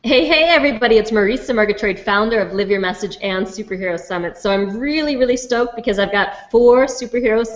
Hey, everybody, it's Marisa, Murgatroyd, founder of Live Your Message and Superhero Summit. So I'm really stoked because I've got 4 superheroes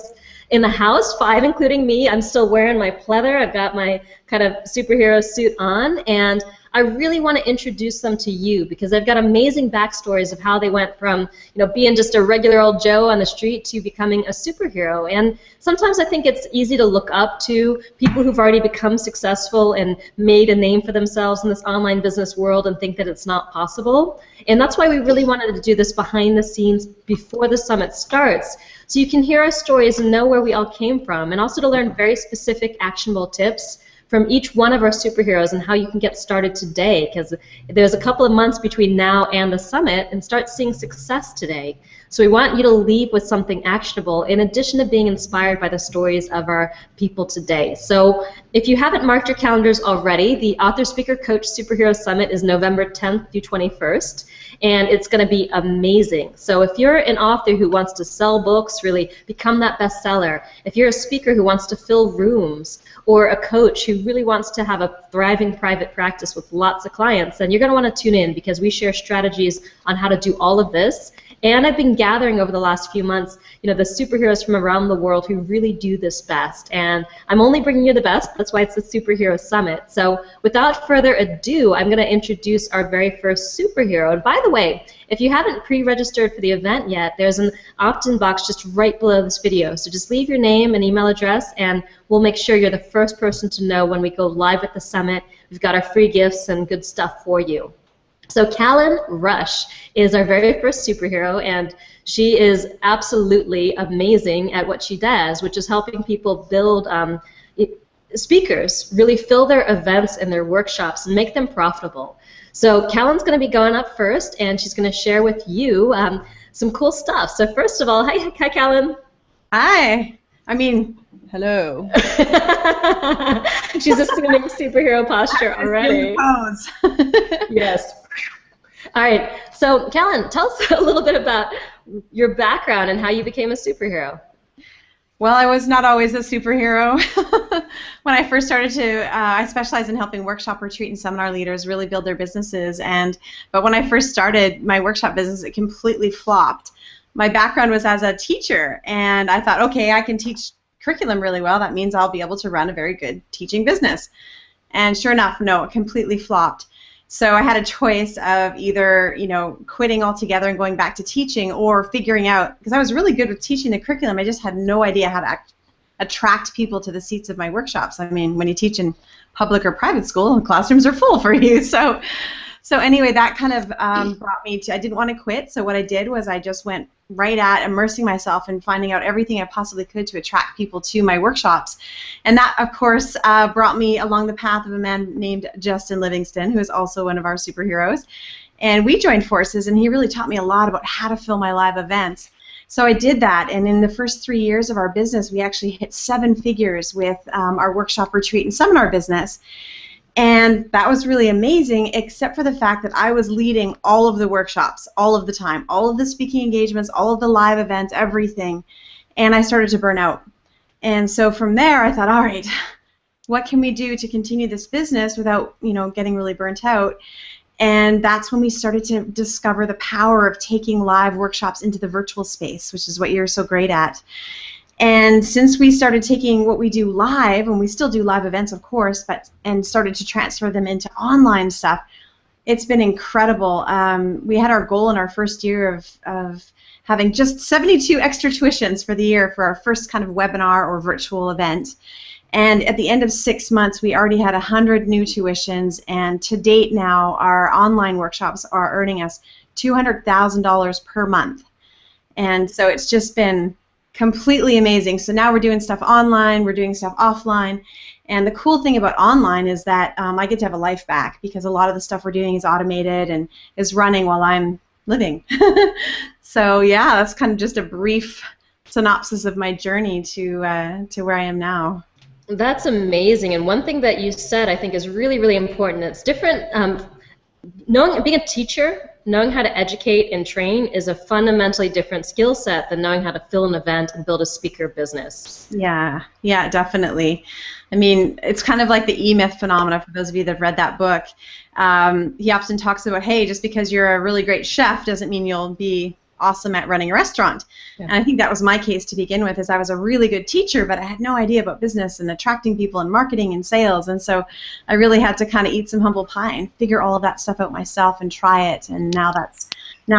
in the house, 5 including me. I'm still wearing my pleather. I've got my kind of superhero suit on, and I really want to introduce them to you because they've got amazing backstories of how they went from, being just a regular old Joe on the street to becoming a superhero. And sometimes I think it's easy to look up to people who've already become successful and made a name for themselves in this online business world and think that it's not possible. And that's why we really wanted to do this behind the scenes before the summit starts, so you can hear our stories and know where we all came from, and also to learn very specific actionable tips from each one of our superheroes and how you can get started today, because there's a couple of months between now and the summit, and start seeing success today. So we want you to leave with something actionable in addition to being inspired by the stories of our people today. So if you haven't marked your calendars already, the Author Speaker Coach Superhero Summit is November 10th through 21st, and it's going to be amazing. So if you're an author who wants to sell books, really become that bestseller, if you're a speaker who wants to fill rooms, or a coach who really wants to have a thriving private practice with lots of clients, then you're going to want to tune in because we share strategies on how to do all of this. And I've been gathering over the last few months, the superheroes from around the world who really do this best. And I'm only bringing you the best. That's why it's the Superhero Summit. So without further ado, I'm going to introduce our very first superhero. And by the way, if you haven't pre-registered for the event yet, there's an opt-in box just right below this video. So just leave your name and email address, and we'll make sure you're the first person to know when we go live at the summit. We've got our free gifts and good stuff for you. So Callan Rush is our very first superhero, and she is absolutely amazing at what she does, which is helping people build speakers, really fill their events and their workshops and make them profitable. So Callan's going to be going up first, and she's going to share with you some cool stuff. So first of all, hi Callan. Hi. Hello. She's assuming superhero posture already. Pose. Yes. All right. So Callan, tell us a little bit about your background and how you became a superhero. Well, I was not always a superhero. When I first started I specialize in helping workshop, retreat, and seminar leaders really build their businesses. But when I first started my workshop business, it completely flopped. My background was as a teacher, and I thought, okay, I can teach curriculum really well. That means I'll be able to run a very good teaching business. And sure enough, no, it completely flopped. So I had a choice of either, quitting altogether and going back to teaching, or figuring out, because I was really good with teaching the curriculum, I just had no idea how to attract people to the seats of my workshops. I mean, when you teach in public or private school, the classrooms are full for you. So anyway, that kind of brought me to, I didn't want to quit, so what I did was I just went right at immersing myself and finding out everything I possibly could to attract people to my workshops. And that, of course, brought me along the path of a man named Justin Livingston, who is also one of our superheroes. And we joined forces, and he really taught me a lot about how to fill my live events. So I did that, and in the first 3 years of our business, we actually hit 7 figures with our workshop, retreat, and seminar business. And that was really amazing, except for the fact that I was leading all of the workshops, all of the time, all of the speaking engagements, all of the live events, everything. And I started to burn out. And so from there, I thought, all right, what can we do to continue this business without, getting really burnt out? And that's when we started to discover the power of taking live workshops into the virtual space, which is what you're so great at. And since we started taking what we do live, and we still do live events, of course, and started to transfer them into online stuff, it's been incredible. We had our goal in our first year of having just 72 extra tuitions for the year for our first kind of webinar or virtual event. And at the end of 6 months, we already had 100 new tuitions, and to date now, our online workshops are earning us $200,000 per month. And so it's just been completely amazing. So now we're doing stuff online, we're doing stuff offline, and the cool thing about online is that I get to have a life back, because a lot of the stuff we're doing is automated and is running while I'm living. So yeah, that's kind of just a brief synopsis of my journey to where I am now. That's amazing. And one thing that you said I think is really important. It's different. Being a teacher, knowing how to educate and train is a fundamentally different skill set than knowing how to fill an event and build a speaker business. Yeah, yeah, definitely. I mean, it's kind of like the E-Myth phenomena for those of you that have read that book. He often talks about, hey, just because you're a really great chef doesn't mean you'll be awesome at running a restaurant. Yeah. And I think that was my case to begin with, is I was a really good teacher, but I had no idea about business and attracting people and marketing and sales. And so I really had to kind of eat some humble pie and figure all of that stuff out myself and try it. And now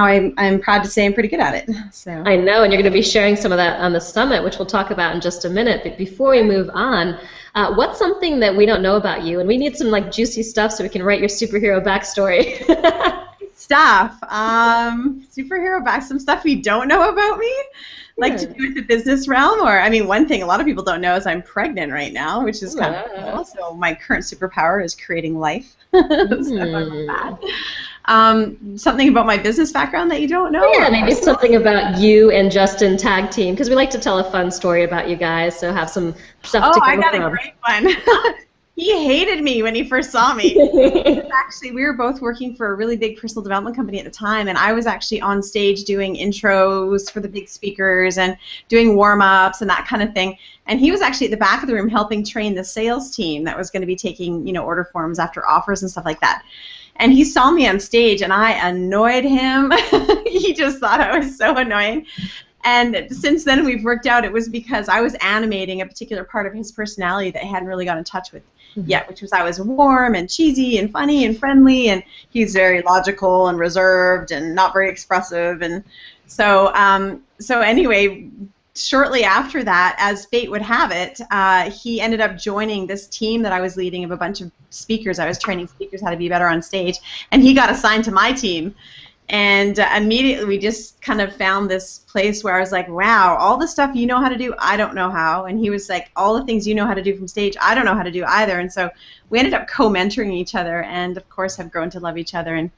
I'm proud to say I'm pretty good at it. So I know, and you're going to be sharing some of that on the summit, which we'll talk about in just a minute. But before we move on, what's something that we don't know about you? And we need some like juicy stuff so we can write your superhero backstory. Superhero back, some stuff you don't know about me, like to do with the business realm, or I mean, one thing a lot of people don't know is I'm pregnant right now, which is kind of cool. So my current superpower is creating life. Something about my business background that you don't know? Yeah, maybe something about you and Justin tag team, because we like to tell a fun story about you guys, so have some stuff to go from. Oh, I got a great one. He hated me when he first saw me. Actually, we were both working for a really big personal development company at the time, and I was actually on stage doing intros for the big speakers and doing warm-ups and that kind of thing. And he was actually at the back of the room helping train the sales team that was going to be taking, you know, order forms after offers and stuff like that. And he saw me on stage, and I annoyed him. He just thought I was so annoying. And since then, we've worked out it was because I was animating a particular part of his personality that I hadn't really got in touch with yet, which was I was warm and cheesy and funny and friendly, and he's very logical and reserved and not very expressive. And so, anyway, shortly after that, as fate would have it, he ended up joining this team that I was leading of a bunch of speakers. I was training speakers how to be better on stage, and he got assigned to my team. And immediately we just kind of found this place where I was like, wow, all the stuff you know how to do, I don't know how. And he was like, all the things you know how to do from stage, I don't know how to do either. And so we ended up co-mentoring each other, and of course have grown to love each other and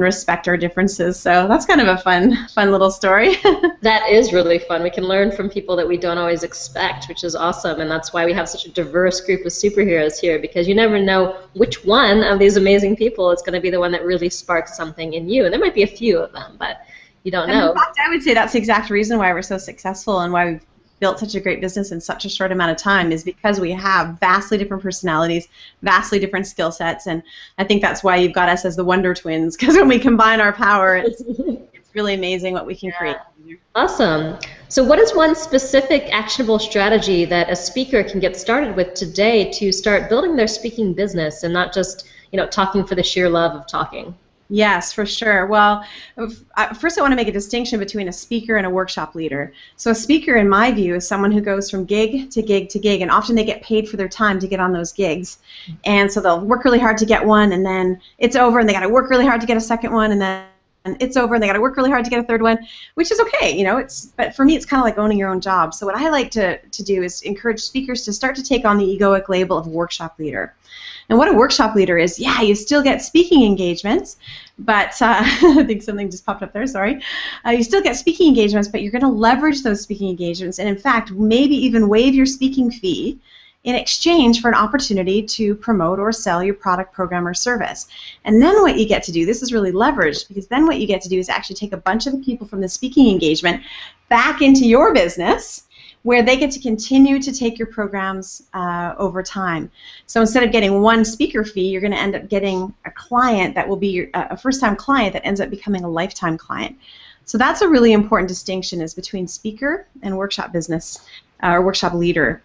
respect our differences. So that's kind of a fun little story. That is really fun. We can learn from people that we don't always expect, which is awesome. And that's why we have such a diverse group of superheroes here, because you never know which one of these amazing people is going to be the one that really sparks something in you. And there might be a few of them, but you don't know. In fact, I would say that's the exact reason why we're so successful and why we've built such a great business in such a short amount of time, is because we have vastly different personalities, vastly different skill sets, and I think that's why you've got us as the Wonder Twins, because when we combine our power, it's really amazing what we can create. Awesome. So what is one specific actionable strategy that a speaker can get started with today to start building their speaking business and not just, you know, talking for the sheer love of talking? Yes, for sure. Well, first I want to make a distinction between a speaker and a workshop leader. So a speaker, in my view, is someone who goes from gig to gig to gig, and often they get paid for their time to get on those gigs. And so they'll work really hard to get one, and then it's over, and they got to work really hard to get a second one, and then it's over, and they got to work really hard to get a third one, which is okay, you know. But for me, it's kind of like owning your own job. So what I like to do is encourage speakers to start to take on the egoic label of workshop leader. And what a workshop leader is, yeah, you still get speaking engagements, but I think something just popped up there, sorry. You still get speaking engagements, but you're going to leverage those speaking engagements and, in fact, maybe even waive your speaking fee in exchange for an opportunity to promote or sell your product, program, or service. And then what you get to do, this is really leveraged, because then what you get to do is actually take a bunch of the people from the speaking engagement back into your business, where they get to continue to take your programs over time. So instead of getting one speaker fee, you're going to end up getting a client that will be a first-time client that ends up becoming a lifetime client. So that's a really important distinction, is between speaker and workshop business or workshop leader.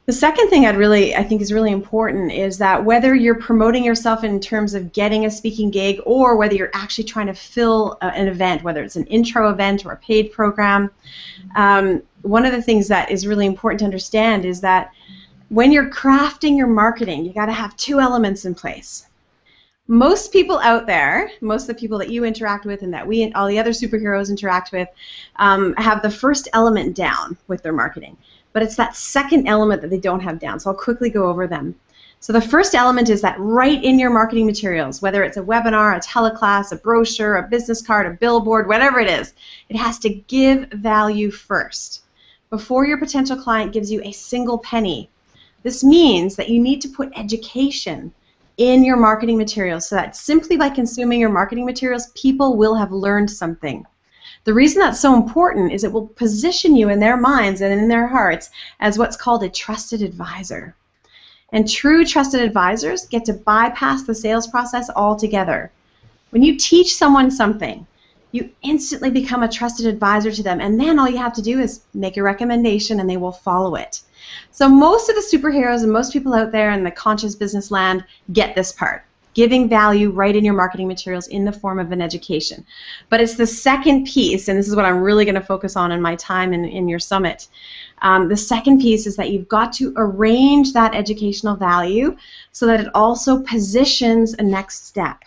The second thing I think is really important is that whether you're promoting yourself in terms of getting a speaking gig, or whether you're actually trying to fill an event, whether it's an intro event or a paid program, one of the things that is really important to understand is that when you're crafting your marketing, you got to have two elements in place. Most people out there, most of the people that you interact with and that all the other superheroes interact with, have the first element down with their marketing. But it's that second element that they don't have down, so I'll quickly go over them. So the first element is that right in your marketing materials, whether it's a webinar, a teleclass, a brochure, a business card, a billboard, whatever it is, it has to give value first before your potential client gives you a single penny. This means that you need to put education in your marketing materials, so that simply by consuming your marketing materials, people will have learned something. The reason that's so important is it will position you in their minds and in their hearts as what's called a trusted advisor. And true trusted advisors get to bypass the sales process altogether. When you teach someone something, you instantly become a trusted advisor to them, and then all you have to do is make a recommendation and they will follow it. So most of the superheroes and most people out there in the conscious business land get this part, giving value right in your marketing materials in the form of an education. But it's the second piece, and this is what I'm really going to focus on in my time in your summit. The second piece is that you've got to arrange that educational value so that it also positions a next step.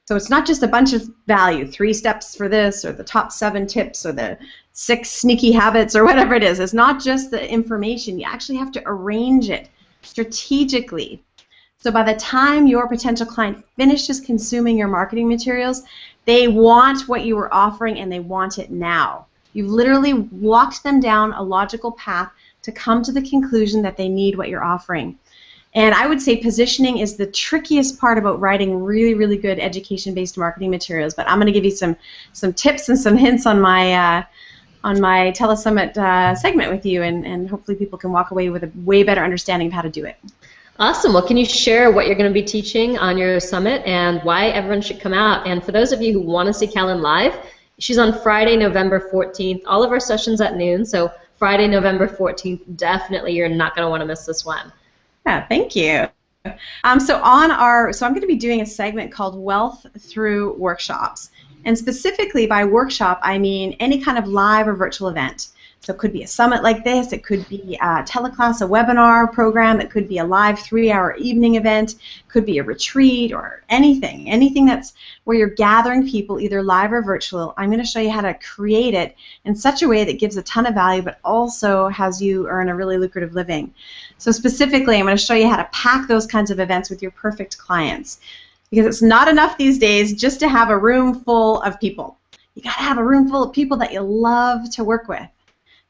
So it's not just a bunch of value, 3 steps for this, or the top 7 tips, or the 6 sneaky habits, or whatever it is. It's not just the information. You actually have to arrange it strategically. So by the time your potential client finishes consuming your marketing materials, they want what you were offering and they want it now. You've literally walked them down a logical path to come to the conclusion that they need what you're offering. And I would say positioning is the trickiest part about writing really, really good education-based marketing materials. But I'm going to give you some tips and some hints on my Telesummit segment with you, and hopefully people can walk away with a way better understanding of how to do it. Awesome. Well, can you share what you're going to be teaching on your summit and why everyone should come out? And for those of you who want to see Callan live, she's on Friday, November 14th. All of our sessions at noon, so Friday, November 14th, definitely you're not going to want to miss this one. Yeah, thank you. So I'm going to be doing a segment called Wealth Through Workshops. And specifically by workshop, I mean any kind of live or virtual event. So it could be a summit like this, it could be a teleclass, a webinar program, it could be a live 3-hour evening event, it could be a retreat or anything that's where you're gathering people either live or virtual. I'm going to show you how to create it in such a way that gives a ton of value but also has you earn a really lucrative living. So specifically, I'm going to show you how to pack those kinds of events with your perfect clients, because it's not enough these days just to have a room full of people. You got to have a room full of people that you love to work with.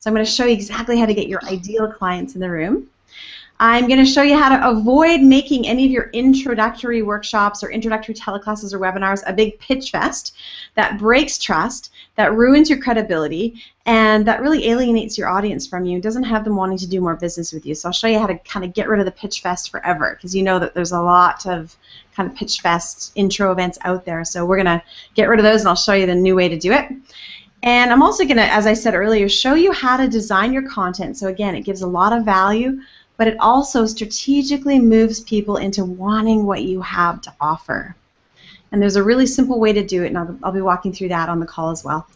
So I'm going to show you exactly how to get your ideal clients in the room. I'm going to show you how to avoid making any of your introductory workshops or introductory teleclasses or webinars a big pitch fest that breaks trust, that ruins your credibility, and that really alienates your audience from you, doesn't have them wanting to do more business with you. So I'll show you how to kind of get rid of the pitch fest forever, because you know that there's a lot of kind of pitch fest intro events out there. So we're going to get rid of those, and I'll show you the new way to do it. And I'm also going to, as I said earlier, show you how to design your content. So again, it gives a lot of value, but it also strategically moves people into wanting what you have to offer. And there's a really simple way to do it, and I'll be walking through that on the call as well.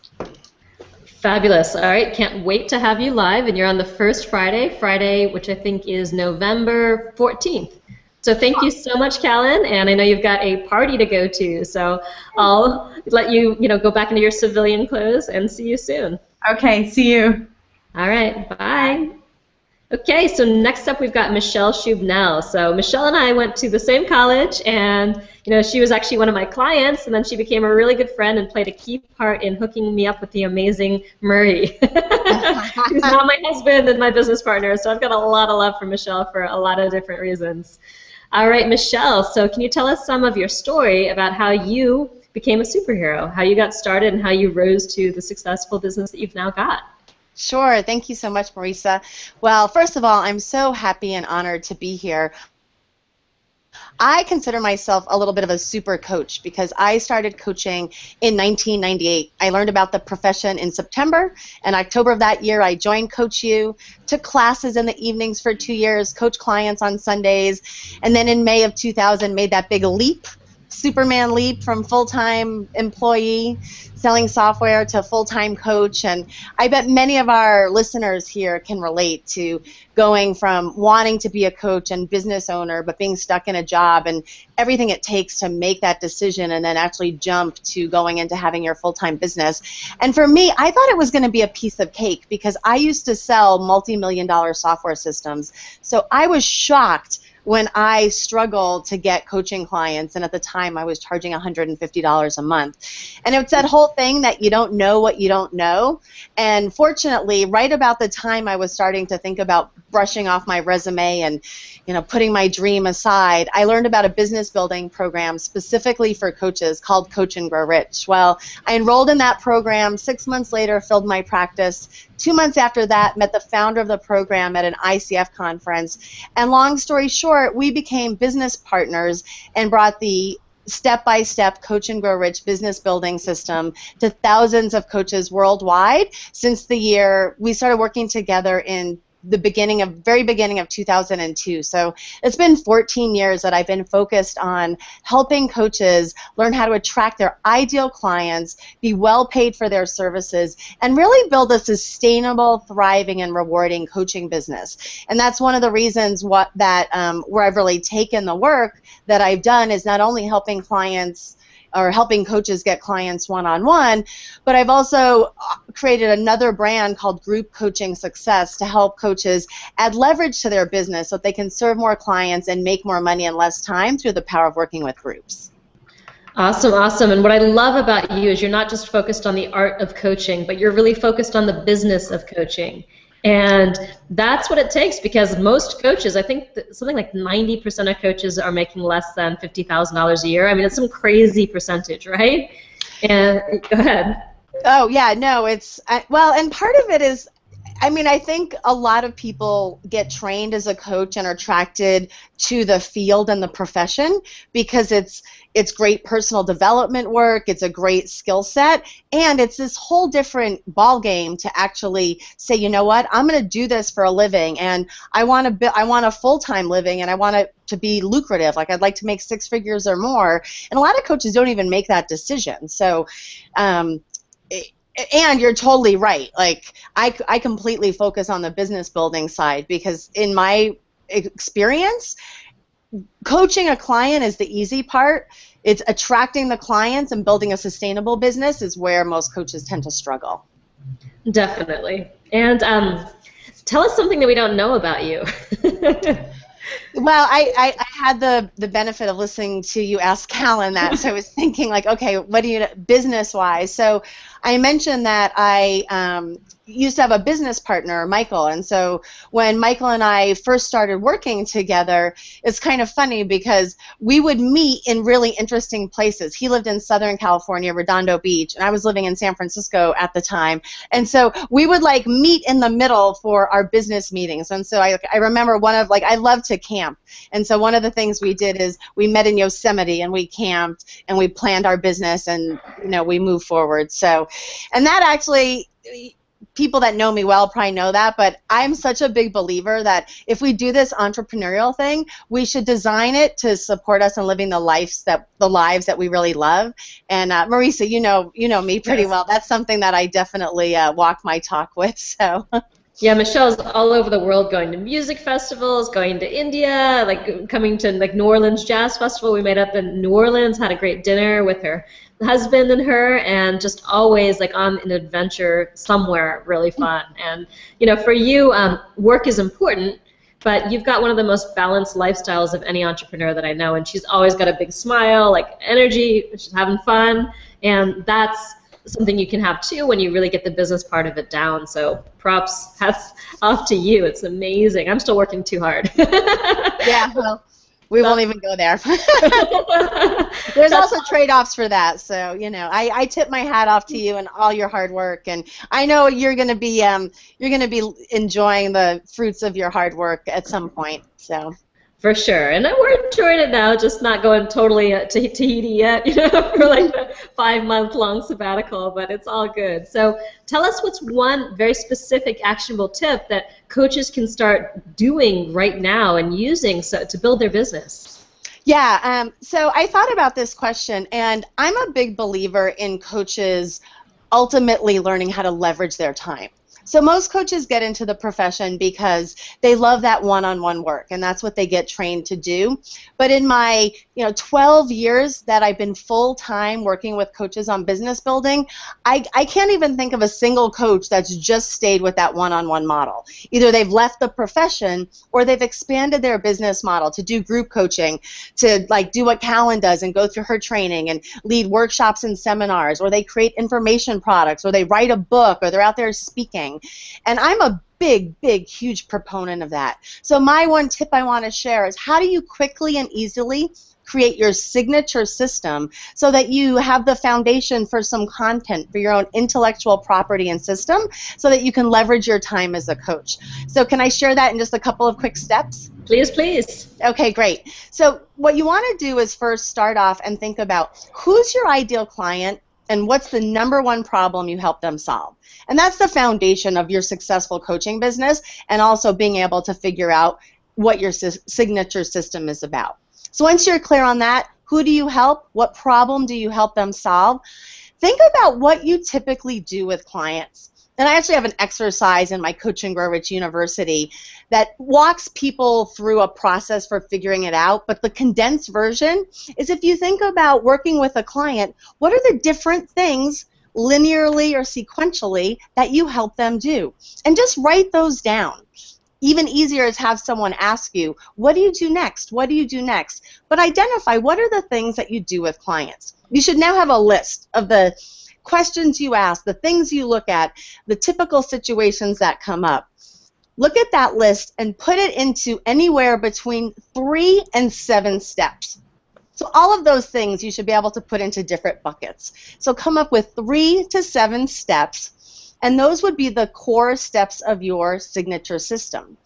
Fabulous. All right, can't wait to have you live, and you're on the first Friday, which I think is November 14th. So thank you so much, Callan, and I know you've got a party to go to, so I'll let you, go back into your civilian clothes and see you soon. Okay, see you. All right, bye. Okay, so next up we've got Michelle Schubnell. So Michelle and I went to the same college, and she was actually one of my clients, and then she became a really good friend and played a key part in hooking me up with the amazing Murray. He's now my husband and my business partner, so I've got a lot of love for Michelle for a lot of different reasons. All right, Michelle, so can you tell us some of your story about how you became a superhero, how you got started, and how you rose to the successful business that you've now got? Sure. Thank you so much, Marisa. Well, first of all, I'm so happy and honored to be here. I consider myself a little bit of a super coach because I started coaching in 1998. I learned about the profession in September, and October of that year I joined Coach U, took classes in the evenings for 2 years, coached clients on Sundays, and then in May of 2000 made that big leap, Superman leap from full-time employee selling software to full-time coach. And I bet many of our listeners here can relate to going from wanting to be a coach and business owner but being stuck in a job and everything it takes to make that decision and then actually jump to going into having your full-time business. And for me, I thought it was going to be a piece of cake because I used to sell multi-million-dollar software systems. So I was shocked when I struggled to get coaching clients, and at the time I was charging $150 a month. And it's that whole thing that you don't know what you don't know. And fortunately, right about the time I was starting to think about brushing off my resume and, putting my dream aside, I learned about a business building program specifically for coaches called Coach and Grow Rich. Well, I enrolled in that program. 6 months later, filled my practice. 2 months after that, met the founder of the program at an ICF conference. And long story short, we became business partners and brought the step-by-step Coach and Grow Rich business building system to thousands of coaches worldwide since the year we started working together in the very beginning of 2002. So it's been 14 years that I've been focused on helping coaches learn how to attract their ideal clients, be well paid for their services, and really build a sustainable, thriving, and rewarding coaching business. And that's one of the reasons where I've really taken the work that I've done is not only helping clients or helping coaches get clients one-on-one, but I've also created another brand called Group Coaching Success to help coaches add leverage to their business so that they can serve more clients and make more money in less time through the power of working with groups. Awesome, awesome. And what I love about you is you're not just focused on the art of coaching, but you're really focused on the business of coaching. And that's what it takes, because most coaches, I think something like 90% of coaches are making less than $50,000 a year. I mean, it's some crazy percentage, right? And go ahead. Oh, yeah, no, and part of it is, I think a lot of people get trained as a coach and are attracted to the field and the profession because it's great personal development work, it's a great skill set, and it's this whole different ball game to actually say, you know what, I'm going to do this for a living, and I want a full-time living, and I want it to be lucrative. Like, I'd like to make 6 figures or more, and a lot of coaches don't even make that decision. So, and you're totally right. Like, I completely focus on the business building side because in my experience, coaching a client is the easy part. It's attracting the clients and building a sustainable business is where most coaches tend to struggle. Definitely. And tell us something that we don't know about you. Well, I had the benefit of listening to you ask Callan that, so I was thinking, like, okay, what do you, business-wise? So I mentioned that I used to have a business partner, Michael, and so when Michael and I first started working together, it's kind of funny because we would meet in really interesting places. He lived in Southern California, Redondo Beach, and I was living in San Francisco at the time, and so we would like meet in the middle for our business meetings. And so I remember I love to camp, and so one of the things we did is we met in Yosemite and we camped and we planned our business, and we moved forward. So, and that actually, people that know me well probably know that, but I'm such a big believer that if we do this entrepreneurial thing, we should design it to support us in living the lives that we really love. And Marisa, you know me pretty well. That's something that I definitely walk my talk with. So. Yeah, Michelle's all over the world, going to music festivals, going to India, like coming to like New Orleans Jazz Festival. We met up in New Orleans, had a great dinner with her husband and her, and just always like on an adventure somewhere really fun. And for you, work is important, but you've got one of the most balanced lifestyles of any entrepreneur that I know, and she's always got a big smile, like energy, she's having fun, and that's something you can have too when you really get the business part of it down. So props, hats off to you. It's amazing. I'm still working too hard. Yeah, well, we won't even go there. There's also trade-offs for that. So I tip my hat off to you and all your hard work, and I know you're going to be enjoying the fruits of your hard work at some point. So. For sure, and we're enjoying it now, just not going totally to Tahiti yet, for like the 5-month-long sabbatical, but it's all good. So tell us what's one very specific actionable tip that coaches can start doing right now and using to build their business. Yeah, so I thought about this question, and I'm a big believer in coaches ultimately learning how to leverage their time. So most coaches get into the profession because they love that one-on-one work, and that's what they get trained to do. But in my 12 years that I've been full-time working with coaches on business building, I can't even think of a single coach that's just stayed with that one-on-one model. Either they've left the profession or they've expanded their business model to do group coaching, to like do what Callan does and go through her training and lead workshops and seminars, or they create information products, or they write a book, or they're out there speaking. And I'm a big, huge proponent of that. So my one tip I want to share is, how do you quickly and easily create your signature system so that you have the foundation for some content for your own intellectual property and system so that you can leverage your time as a coach. So can I share that in just a couple of quick steps? Please, please. Okay, great. So what you want to do is first start off and think about who's your ideal client and what's the number one problem you help them solve. And that's the foundation of your successful coaching business, and also being able to figure out what your signature system is about. So once you're clear on that, who do you help? What problem do you help them solve? Think about what you typically do with clients. And I actually have an exercise in my Coach and Grow Rich University that walks people through a process for figuring it out. But the condensed version is, if you think about working with a client, what are the different things linearly or sequentially that you help them do? And just write those down. Even easier is have someone ask you, what do you do next? What do you do next? But identify what are the things that you do with clients. You should now have a list of the questions you ask, the things you look at, the typical situations that come up. Look at that list and put it into anywhere between 3 and 7 steps. So all of those things you should be able to put into different buckets. So come up with 3 to 7 steps, and those would be the core steps of your signature system.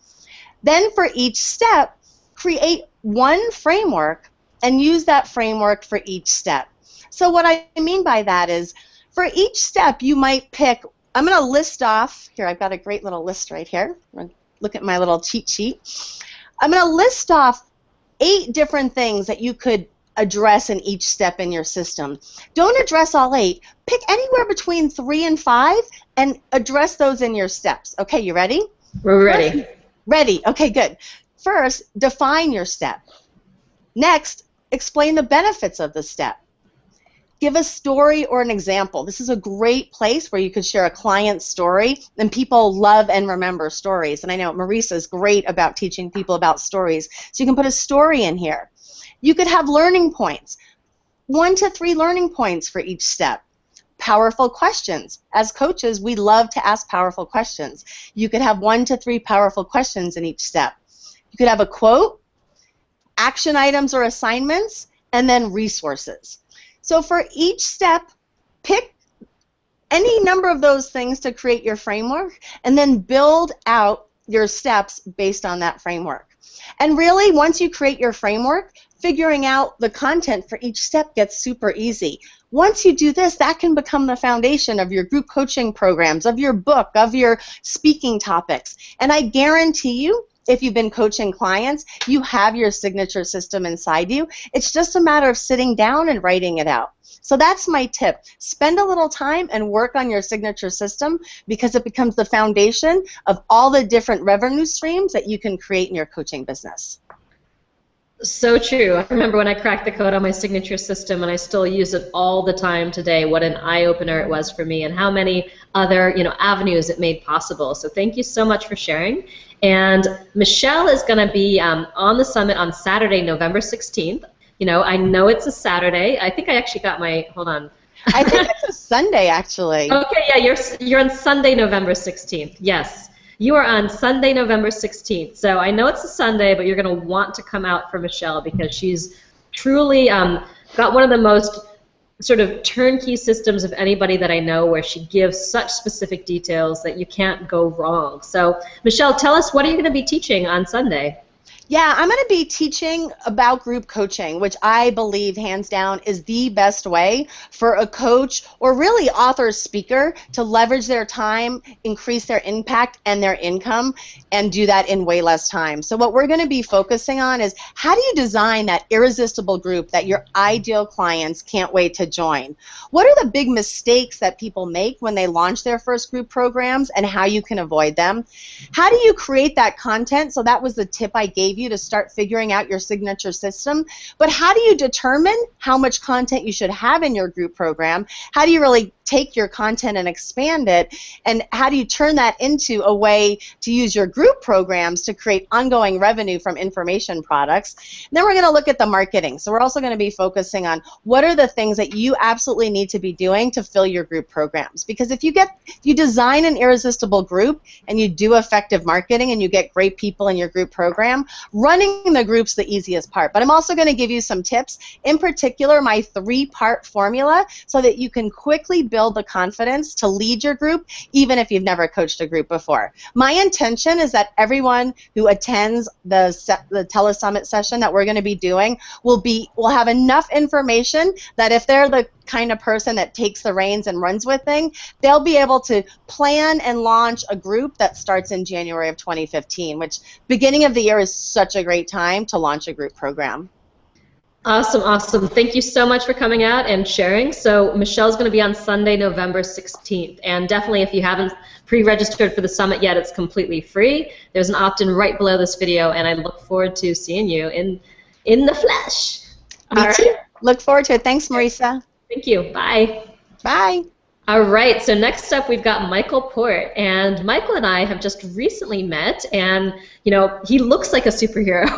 Then for each step, create one framework and use that framework for each step. So what I mean by that is, for each step you might pick, I'm going to list off, here I've got a great little list right here. Look at my little cheat sheet. I'm going to list off 8 different things that you could address in each step in your system. Don't address all 8. Pick anywhere between 3 and 5 and address those in your steps. Okay, you ready? We're ready. Ready. Okay, good. First, define your step. Next, explain the benefits of the step. Give a story or an example. This is a great place where you could share a client story, and people love and remember stories. And I know Marisa is great about teaching people about stories. So you can put a story in here. You could have learning points, 1 to 3 learning points for each step. Powerful questions. As coaches, we love to ask powerful questions. You could have 1 to 3 powerful questions in each step. You could have a quote, action items or assignments, and then resources. So for each step, pick any number of those things to create your framework, and then build out your steps based on that framework. And really, once you create your framework, figuring out the content for each step gets super easy. Once you do this, that can become the foundation of your group coaching programs, of your book, of your speaking topics. And I guarantee you, if you've been coaching clients, you have your signature system inside you. It's just a matter of sitting down and writing it out. So that's my tip. Spend a little time and work on your signature system, because it becomes the foundation of all the different revenue streams that you can create in your coaching business. So true. I remember when I cracked the code on my signature system, and I still use it all the time today, what an eye-opener it was for me, and how many other avenues it made possible. So thank you so much for sharing. And Michelle is going to be on the summit on Saturday, November 16th. I know it's a Saturday. I think I actually got my, hold on. I think it's a Sunday, actually. Okay, yeah, you're on Sunday, November 16th. Yes. You are on Sunday, November 16th. So I know it's a Sunday, but you're going to want to come out for Michelle, because she's truly got one of the most sort of turnkey systems of anybody that I know, where she gives such specific details that you can't go wrong. So Michelle, tell us, what are you going to be teaching on Sunday? Yeah, I'm going to be teaching about group coaching, which I believe, hands down, is the best way for a coach or really author speaker to leverage their time, increase their impact and their income, and do that in way less time. So what we're going to be focusing on is how do you design that irresistible group that your ideal clients can't wait to join? What are the big mistakes that people make when they launch their first group programs and how you can avoid them? How do you create that content? So that was the tip I gave you to start figuring out your signature system. But how do you determine how much content you should have in your group program? How do you really take your content and expand it? And how do you turn that into a way to use your group programs to create ongoing revenue from information products? And then we're going to look at the marketing. So we're also going to be focusing on what are the things that you absolutely need to be doing to fill your group programs. Because if you design an irresistible group and you do effective marketing and you get great people in your group program, running the group's the easiest part. But I'm also going to give you some tips, in particular my 3-part formula, so that you can quickly build the confidence to lead your group even if you've never coached a group before. My intention is that everyone who attends the telesummit session that we're going to be doing will have enough information that if they're the kind of person that takes the reins and runs with things, they'll be able to plan and launch a group that starts in January of 2015, which beginning of the year is such a great time to launch a group program. Awesome, awesome. Thank you so much for coming out and sharing. So Michelle's going to be on Sunday, November 16th. And definitely if you haven't pre-registered for the summit yet, it's completely free. There's an opt-in right below this video, and I look forward to seeing you in the flesh. Me too. Look forward to it. Thanks, Marisa. Thank you. Bye. Bye. All right, so next up we've got Michael Port, and Michael and I have just recently met, and you know, he looks like a superhero.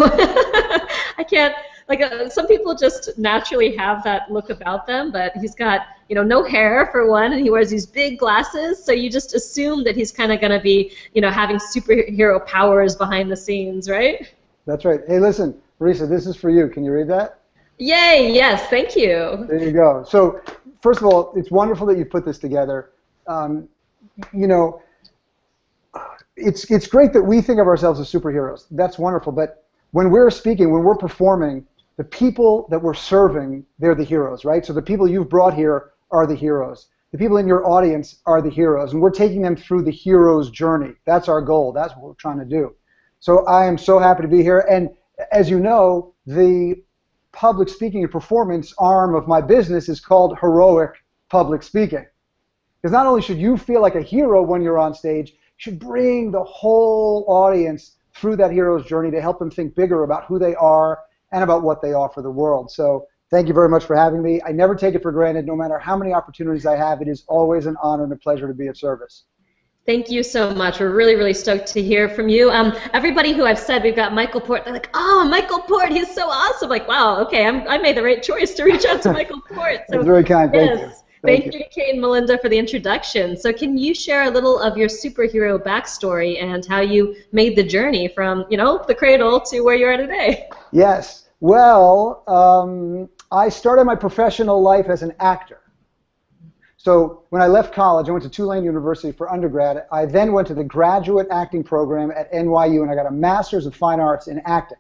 I can't, like, some people just naturally have that look about them, but he's got, you know, no hair for one, and he wears these big glasses, so you just assume that he's kind of going to be, you know, having superhero powers behind the scenes, right? That's right. Hey, listen, Marisa, this is for you. Can you read that? Yay, yes, thank you. There you go. So, first of all, it's wonderful that you put this together. You know, it's great that we think of ourselves as superheroes. That's wonderful. But when we're speaking, when we're performing, the people that we're serving, they're the heroes, right? So the people you've brought here are the heroes. The people in your audience are the heroes, and we're taking them through the hero's journey. That's our goal. That's what we're trying to do. So I am so happy to be here. And as you know, the public speaking and performance arm of my business is called heroic public speaking. Because not only should you feel like a hero when you're on stage, you should bring the whole audience through that hero's journey to help them think bigger about who they are and about what they offer the world. So thank you very much for having me. I never take it for granted. No matter how many opportunities I have, it is always an honor and a pleasure to be of service. Thank you so much. We're really, really stoked to hear from you. Everybody who I've said we've got Michael Port, they're like, oh, Michael Port, he's so awesome. Like, wow, okay, I made the right choice to reach out to Michael Port. So, that's very kind. Thank you. Thank you, Kate and Melinda, for the introduction. So can you share a little of your superhero backstory and how you made the journey from, you know, the cradle to where you are today? Yes. Well, I started my professional life as an actor. So when I left college, I went to Tulane University for undergrad. I then went to the graduate acting program at NYU, and I got a Master's of Fine Arts in acting.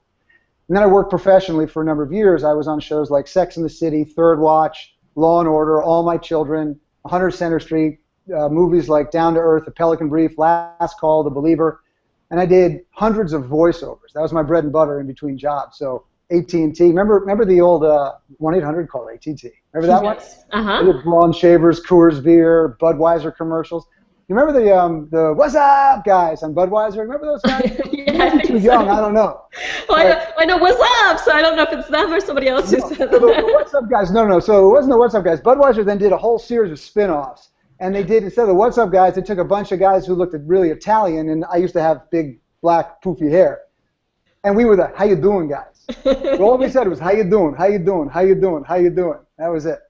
And then I worked professionally for a number of years. I was on shows like Sex and the City, Third Watch, Law and Order, All My Children, 100 Center Street, movies like Down to Earth, The Pelican Brief, Last Call, The Believer. And I did hundreds of voiceovers. That was my bread and butter in between jobs. So AT&T, remember the old 1-800 call, AT&T? Remember that one? Uh-huh. The Blonde Shavers, Coors Beer, Budweiser commercials. You remember the What's Up guys on Budweiser? Remember those guys? Yeah, I'm too young, I don't know. Well, I know What's Up, so I don't know if it's them or somebody else who said the that. What's Up guys, no, so it wasn't the What's Up guys. Budweiser then did a whole series of spin-offs. And they did, instead of the What's Up guys, they took a bunch of guys who looked really Italian, and I used to have big, black, poofy hair. And we were the how you doing guys. All we said was, how you doing, how you doing, how you doing, how you doing. That was it.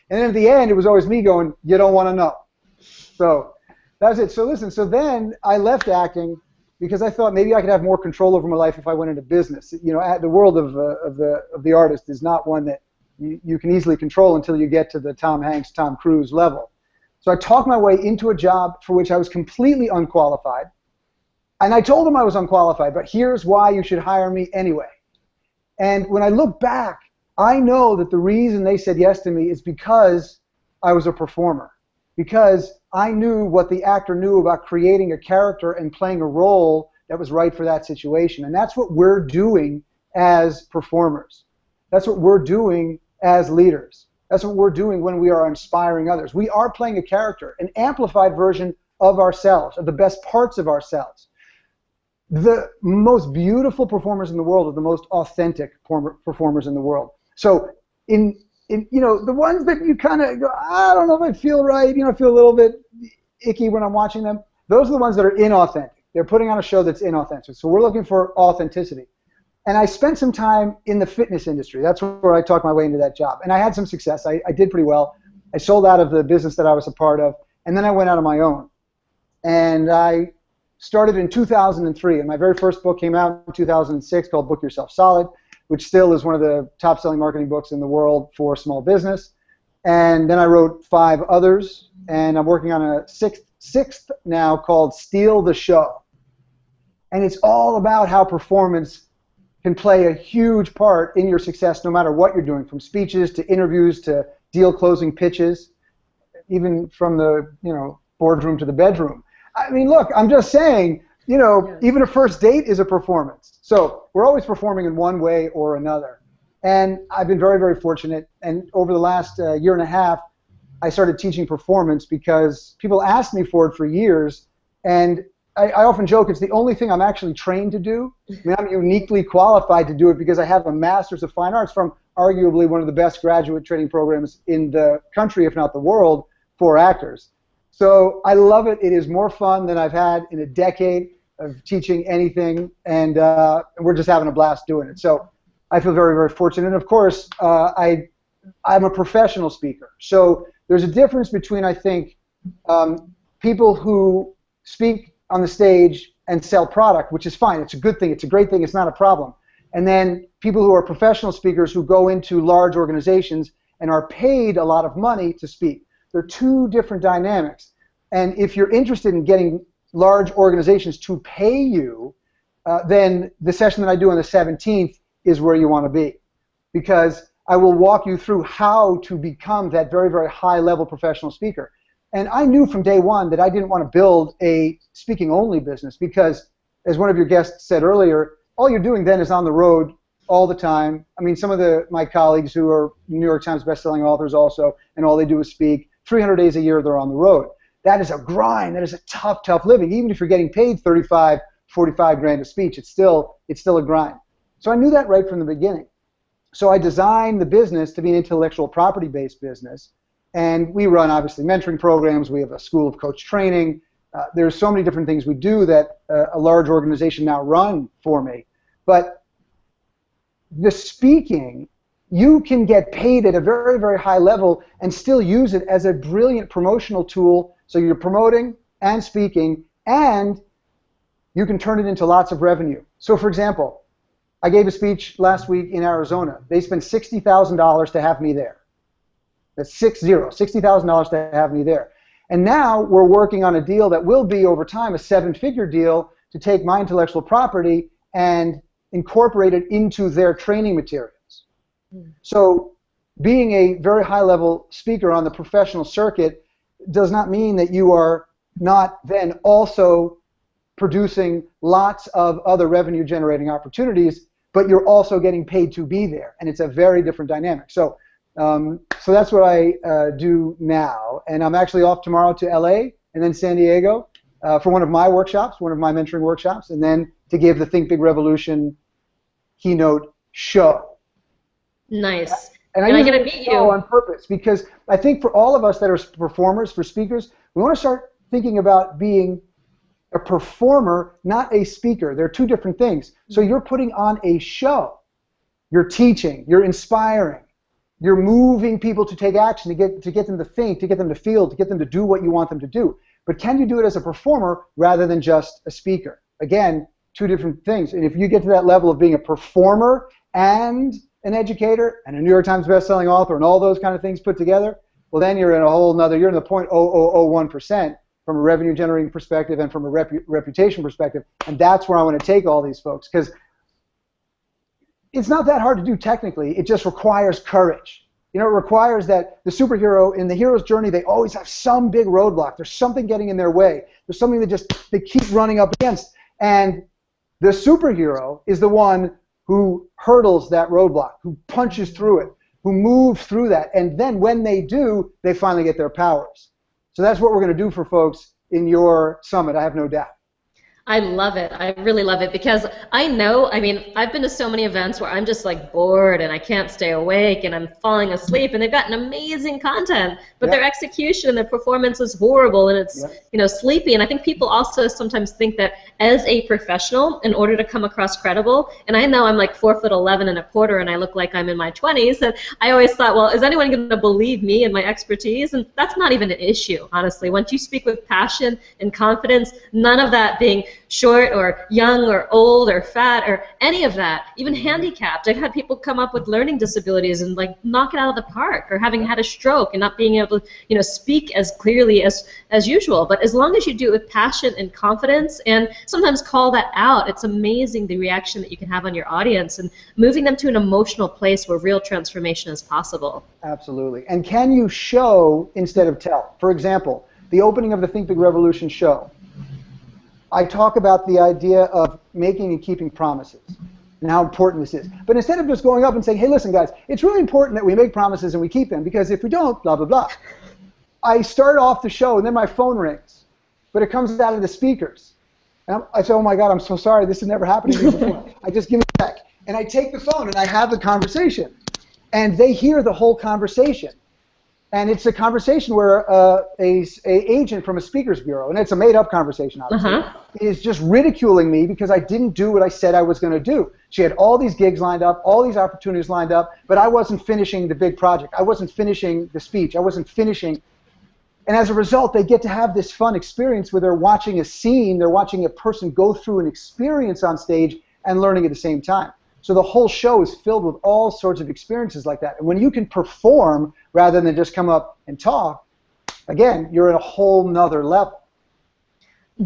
And then at the end, it was always me going, you don't want to know. So that was it. So listen, so then I left acting because I thought maybe I could have more control over my life if I went into business. You know, the world of the artist is not one that you can easily control until you get to the Tom Hanks, Tom Cruise level. So I talked my way into a job for which I was completely unqualified. And I told him I was unqualified, but here's why you should hire me anyway. And when I look back, I know that the reason they said yes to me is because I was a performer, because I knew what the actor knew about creating a character and playing a role that was right for that situation. And that's what we're doing as performers. That's what we're doing as leaders. That's what we're doing when we are inspiring others. We are playing a character, an amplified version of ourselves, of the best parts of ourselves. The most beautiful performers in the world are the most authentic performers in the world. So in the ones that you kind of go, I don't know if I feel right, I feel a little bit icky when I'm watching them, those are the ones that are inauthentic. They're putting on a show that's inauthentic. So we're looking for authenticity. And I spent some time in the fitness industry. That's where I talked my way into that job. And I had some success. I did pretty well. I sold out of the business that I was a part of, and then I went out on my own. And I started in 2003, and my very first book came out in 2006 called Book Yourself Solid, which still is one of the top-selling marketing books in the world for small business. And then I wrote 5 others, and I'm working on a sixth now called Steal the Show. And it's all about how performance can play a huge part in your success no matter what you're doing, from speeches to interviews to deal closing pitches, even from the boardroom to the bedroom. I mean, look, I'm just saying, even a first date is a performance. So we're always performing in one way or another. And I've been very, very fortunate. And over the last year and a half, I started teaching performance because people asked me for it for years. And I often joke it's the only thing I'm actually trained to do. I mean, I'm uniquely qualified to do it because I have a Master's of Fine Arts from arguably one of the best graduate training programs in the country, if not the world, for actors. So I love it. It is more fun than I've had in a decade of teaching anything, and we're just having a blast doing it. So I feel very, very fortunate. And of course, I'm a professional speaker. So there's a difference between, I think, people who speak on the stage and sell product, which is fine. It's a good thing. It's a great thing. It's not a problem. And then people who are professional speakers who go into large organizations and are paid a lot of money to speak. They're 2 different dynamics. And if you're interested in getting large organizations to pay you, then the session that I do on the 17th is where you want to be. Because I will walk you through how to become that very, very high-level professional speaker. And I knew from day one that I didn't want to build a speaking-only business because, as one of your guests said earlier, all you're doing then is on the road all the time. I mean, some of my colleagues who are New York Times bestselling authors also, and all they do is speak, 300 days a year they're on the road. That is a grind. That is a tough, tough living. Even if you're getting paid 35, 45 grand a speech, it's still a grind. So I knew that right from the beginning. So I designed the business to be an intellectual property-based business. And we run, obviously, mentoring programs. We have a school of coach training. There's so many different things we do that a large organization now run for me. But the speaking, you can get paid at a very, very high level and still use it as a brilliant promotional tool. So you're promoting and speaking, and you can turn it into lots of revenue. So, for example, I gave a speech last week in Arizona. They spent $60,000 to have me there. That's $60,000 to have me there. And now we're working on a deal that will be, over time, a 7-figure deal to take my intellectual property and incorporate it into their training materials. So being a very high-level speaker on the professional circuit does not mean that you are not then also producing lots of other revenue-generating opportunities, but you're also getting paid to be there, and it's a very different dynamic. So that's what I do now, and I'm actually off tomorrow to LA and then San Diego for one of my workshops, one of my mentoring workshops, and then to give the Think Big Revolution keynote show. Nice. And I get to meet you on purpose because I think for all of us that are performers, for speakers, we want to start thinking about being a performer, not a speaker. They're 2 different things. So you're putting on a show. You're teaching. You're inspiring. You're moving people to take action, to get them to think, to get them to feel, to get them to do what you want them to do. But can you do it as a performer rather than just a speaker? Again, 2 different things. And if you get to that level of being a performer and an educator and a New York Times bestselling author and all those kind of things put together, well, then you're in a whole nother, you're in the 0.0001%, from a revenue generating perspective, and from a reputation perspective. And that's where I want to take all these folks, because it's not that hard to do technically. It just requires courage. You know, it requires that the superhero, in the hero's journey, they always have some big roadblock. There's something getting in their way. There's something that they keep running up against. And the superhero is the one who hurdles that roadblock, who punches through it, who moves through that. And then when they do, they finally get their powers. So that's what we're going to do for folks in your summit, I have no doubt. I love it. I really love it, because I know, I mean, I've been to so many events where I'm just like bored and I can't stay awake and I'm falling asleep, and they've got an amazing content, but their execution and their performance is horrible, and it's you know, sleepy. And I think people also sometimes think that as a professional, in order to come across credible, and I know I'm like 4'11¼ and I look like I'm in my 20s, and I always thought, well, is anyone going to believe me and my expertise? And that's not even an issue, honestly. Once you speak with passion and confidence, none of that being short or young or old or fat or any of that, even handicapped. I've had people come up with learning disabilities and like knock it out of the park, or having had a stroke and not being able to, you know, speak as clearly as usual. But as long as you do it with passion and confidence, and sometimes call that out, it's amazing the reaction that you can have on your audience, and moving them to an emotional place where real transformation is possible. Absolutely. And can you show instead of tell? For example, the opening of the Think Big Revolution show, I talk about the idea of making and keeping promises and how important this is. But instead of just going up and saying, hey, listen, guys, it's really important that we make promises and we keep them, because if we don't, blah, blah, blah. I start off the show, and then my phone rings, but it comes out of the speakers. And I say, oh, my God, I'm so sorry. This has never happened to me before. I just give me a sec. And I take the phone, and I have the conversation. And they hear the whole conversation. And it's a conversation where a agent from a speakers bureau, and it's a made-up conversation, obviously, is just ridiculing me because I didn't do what I said I was going to do. She had all these gigs lined up, all these opportunities lined up, but I wasn't finishing the big project. I wasn't finishing the speech. I wasn't finishing. And as a result, they get to have this fun experience where they're watching a scene, they're watching a person go through an experience on stage and learning at the same time. So the whole show is filled with all sorts of experiences like that. And when you can perform rather than just come up and talk, again, you're at a whole nother level.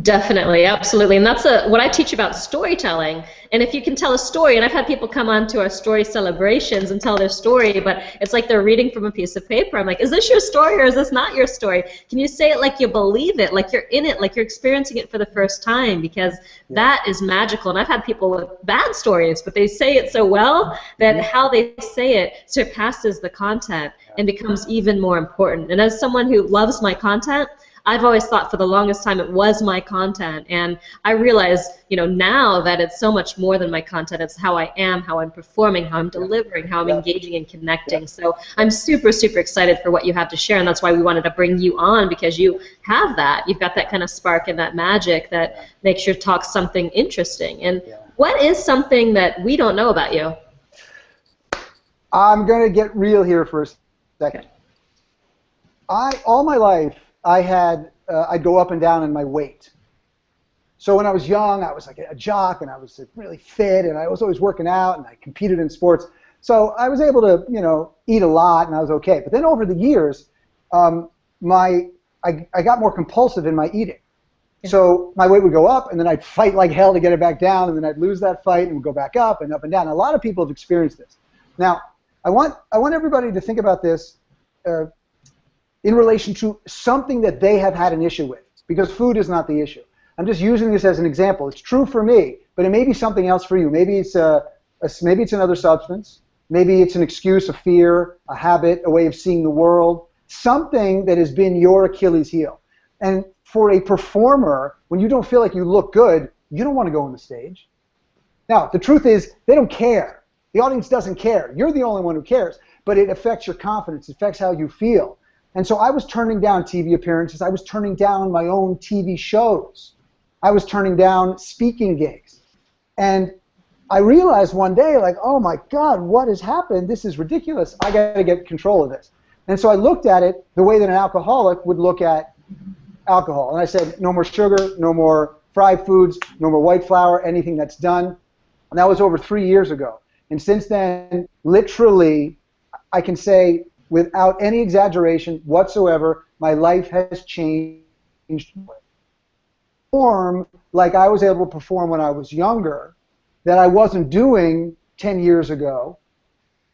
Definitely, absolutely. And that's what I teach about storytelling. And if you can tell a story, and I've had people come on to our story celebrations and tell their story, but it's like they're reading from a piece of paper. I'm like, is this your story or is this not your story? Can you say it like you believe it, like you're in it, like you're experiencing it for the first time? Because that is magical. And I've had people with bad stories, but they say it so well that how they say it surpasses the content and becomes even more important. And as someone who loves my content, I've always thought for the longest time it was my content, and I realize, you know, now that it's so much more than my content. It's how I am, how I'm performing, how I'm delivering, how I'm engaging and connecting. So I'm super, super excited for what you have to share, and that's why we wanted to bring you on, because you have that. You've got that kind of spark and that magic that makes your talk something interesting. And what is something that we don't know about you? I'm going to get real here for a second. All my life, I'd go up and down in my weight. So when I was young, I was like a jock, and I was really fit, and I was always working out, and I competed in sports. So I was able to, you know, eat a lot, and I was okay. But then over the years, I got more compulsive in my eating. So my weight would go up, and then I'd fight like hell to get it back down, and then I'd lose that fight and go back up and down. A lot of people have experienced this. Now, I want everybody to think about this in relation to something that they have had an issue with, because food is not the issue. I'm just using this as an example. It's true for me, but it may be something else for you. Maybe it's maybe it's another substance. Maybe it's an excuse, a fear, a habit, a way of seeing the world, something that has been your Achilles heel. And for a performer, when you don't feel like you look good, you don't want to go on the stage. Now, the truth is, they don't care. The audience doesn't care. You're the only one who cares, but it affects your confidence. It affects how you feel. And so I was turning down TV appearances. I was turning down my own TV shows. I was turning down speaking gigs. And I realized one day, like, oh my God, what has happened? This is ridiculous. I got to get control of this. And so I looked at it the way that an alcoholic would look at alcohol. And I said, no more sugar, no more fried foods, no more white flour, anything that's done. And that was over 3 years ago. And since then, literally, I can say, without any exaggeration whatsoever, my life has changed Perform like I was able to perform when I was younger, that I wasn't doing 10 years ago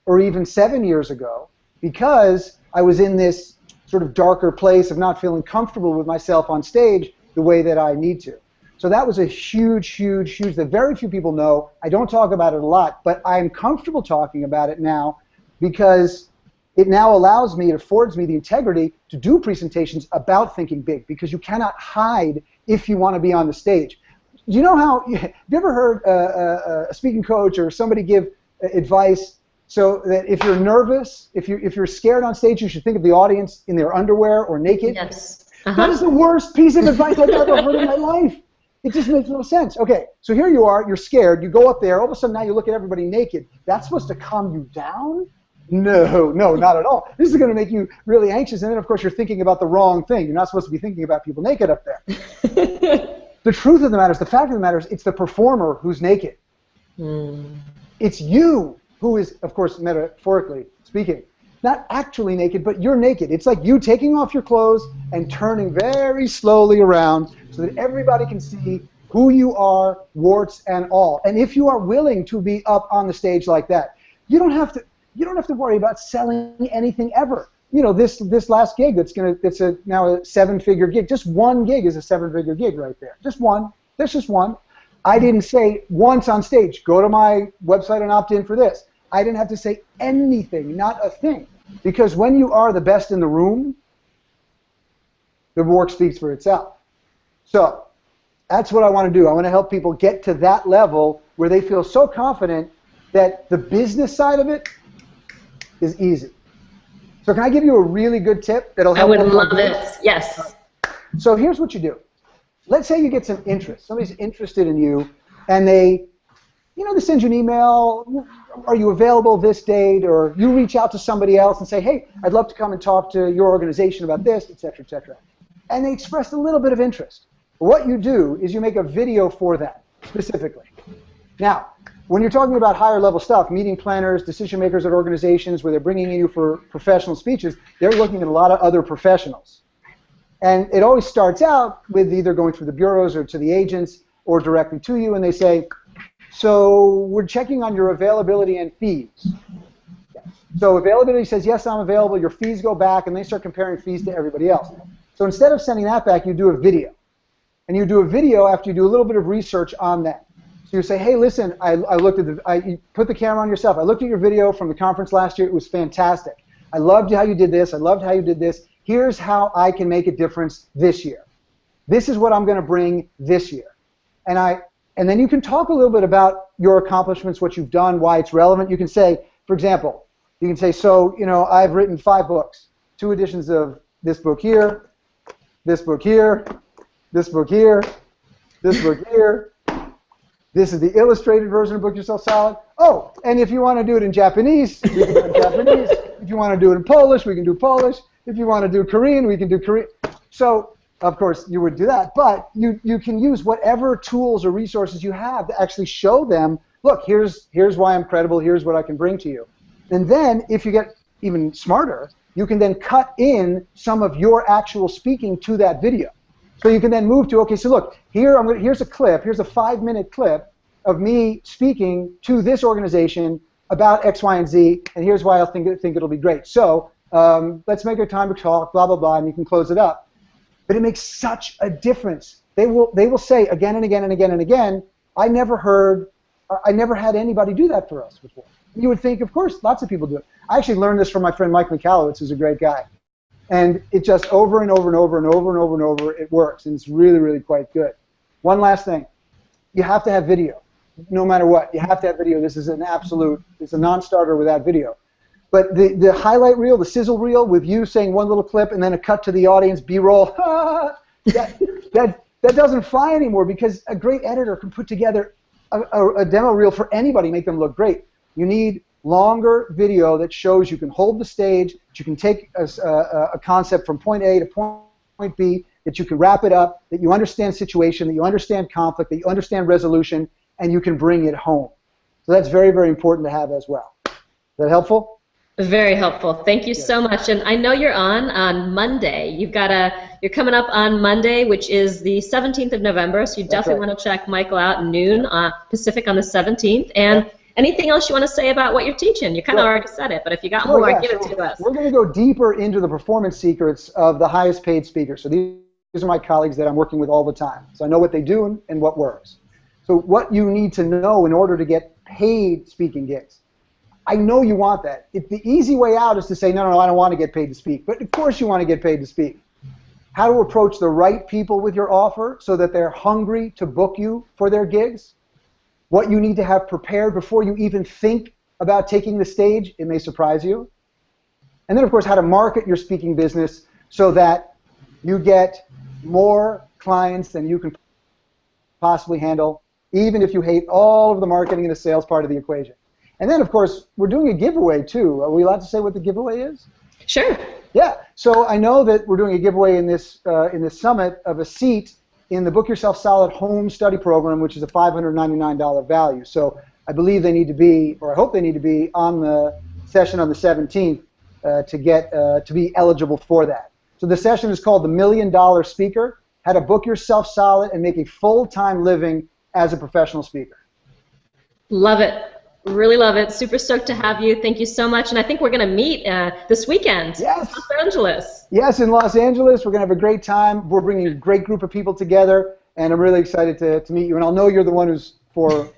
or even 7 years ago, because I was in this sort of darker place of not feeling comfortable with myself on stage the way that I need to. So that was a huge, huge, huge, that very few people know. I don't talk about it a lot, but I'm comfortable talking about it now because it now allows me, it affords me the integrity to do presentations about thinking big, because you cannot hide if you want to be on the stage. You know how, have you ever heard a speaking coach or somebody give advice so that if you're nervous, if you're scared on stage, you should think of the audience in their underwear or naked? Yes. That is the worst piece of advice I've ever heard in my life. It just makes no sense. Okay, so here you are, you're scared, you go up there, all of a sudden now you look at everybody naked. That's supposed to calm you down? No, not at all. This is going to make you really anxious, and then of course you're thinking about the wrong thing. You're not supposed to be thinking about people naked up there. The truth of the matter is, the fact of the matter is, it's the performer who's naked. It's you who is, of course, metaphorically speaking, not actually naked, but you're naked. It's like you taking off your clothes and turning very slowly around so that everybody can see who you are, warts and all. And if you are willing to be up on the stage like that, you don't have to worry about selling anything ever. You know, this last gig it's now a 7-figure gig. Just one gig is a 7-figure gig right there. Just one. There's just one. I didn't say once on stage, go to my website and opt in for this. I didn't have to say anything, not a thing. Because when you are the best in the room, the work speaks for itself. So that's what I want to do. I want to help people get to that level where they feel so confident that the business side of it is easy. So can I give you a really good tip that'll help? I would love it. Yes. So here's what you do. Let's say you get some interest. Somebody's interested in you, and they send you an email. Are you available this date? Or you reach out to somebody else and say, hey, I'd love to come and talk to your organization about this, et cetera, et cetera. And they expressed a little bit of interest. What you do is you make a video for them, specifically. Now, when you're talking about higher level stuff, meeting planners, decision makers at organizations where they're bringing in you for professional speeches, they're looking at a lot of other professionals. And it always starts out with either going through the bureaus or to the agents or directly to you, and they say, so we're checking on your availability and fees. So availability says, yes, I'm available. Your fees go back, and they start comparing fees to everybody else. So instead of sending that back, you do a video. And you do a video after you do a little bit of research on that. So you say, hey, listen, I looked at you put the camera on yourself. I looked at your video from the conference last year. It was fantastic. I loved how you did this. I loved how you did this. Here's how I can make a difference this year. This is what I'm going to bring this year. And then you can talk a little bit about your accomplishments, what you've done, why it's relevant. You can say, for example, you can say, so, I've written 5 books, 2 editions of this book here, this book here, this book here, this book here. This is the illustrated version of Book Yourself Solid. Oh, and if you want to do it in Japanese, we can do it in Japanese. If you want to do it in Polish, we can do Polish. If you want to do Korean, we can do Korean. So, of course, you would do that, but you can use whatever tools or resources you have to actually show them, look, here's why I'm credible, here's what I can bring to you. And then, if you get even smarter, you can then cut in some of your actual speaking to that video. So you can then move to, okay, so look, here's a clip, here's a 5-minute clip of me speaking to this organization about X, Y, and Z, and here's why I think it'll be great. So let's make a time to talk, blah, blah, blah, and you can close it up. But it makes such a difference. They will say again and again and again and again, I never had anybody do that for us before. And you would think, of course, lots of people do it. I actually learned this from my friend Mike McAllowitz, who's a great guy. And it just over and over and over and over and over and over, it works. And it's really, really quite good. One last thing. You have to have video. No matter what, you have to have video. This is it's a non-starter without video. But the highlight reel, the sizzle reel with you saying one little clip and then a cut to the audience, B-roll, that doesn't fly anymore, because a great editor can put together a demo reel for anybody, make them look great. You need longer video that shows you can hold the stage, that you can take a concept from point A to point B, that you can wrap it up, that you understand situation, that you understand conflict, that you understand resolution, and you can bring it home. So that's very, very important to have as well. Is that helpful? Very helpful. Thank you so much. And I know you're on Monday. You're coming up on Monday, which is the 17th of November. So you definitely want to check Michael out noon Pacific on the 17th. And anything else you want to say about what you're teaching? You kind of already said it, but if you got more, give it to us. We're going to go deeper into the performance secrets of the highest paid speakers. So these are my colleagues that I'm working with all the time. So I know what they do and what works. So what you need to know in order to get paid speaking gigs. I know you want that. The easy way out is to say, no, I don't want to get paid to speak. But of course you want to get paid to speak. How to approach the right people with your offer so that they're hungry to book you for their gigs. What you need to have prepared before you even think about taking the stage. It may surprise you. And then, of course, how to market your speaking business so that you get more clients than you can possibly handle, even if you hate all of the marketing and the sales part of the equation. And then, of course, we're doing a giveaway, too. Are we allowed to say what the giveaway is? Sure. Yeah. So I know that we're doing a giveaway in this summit of a seat in the Book Yourself Solid Home Study Program, which is a $599 value. So I believe they need to be, or I hope they need to be, on the session on the 17th to be eligible for that. So the session is called The $1 Million Speaker, How to Book Yourself Solid and Make a Full-Time Living as a Professional Speaker. Love it. Really love it. Super stoked to have you. Thank you so much. And I think we're going to meet this weekend in Los Angeles. Yes, in Los Angeles. We're going to have a great time. We're bringing a great group of people together, and I'm really excited to meet you. And I'll know you're the one who's for...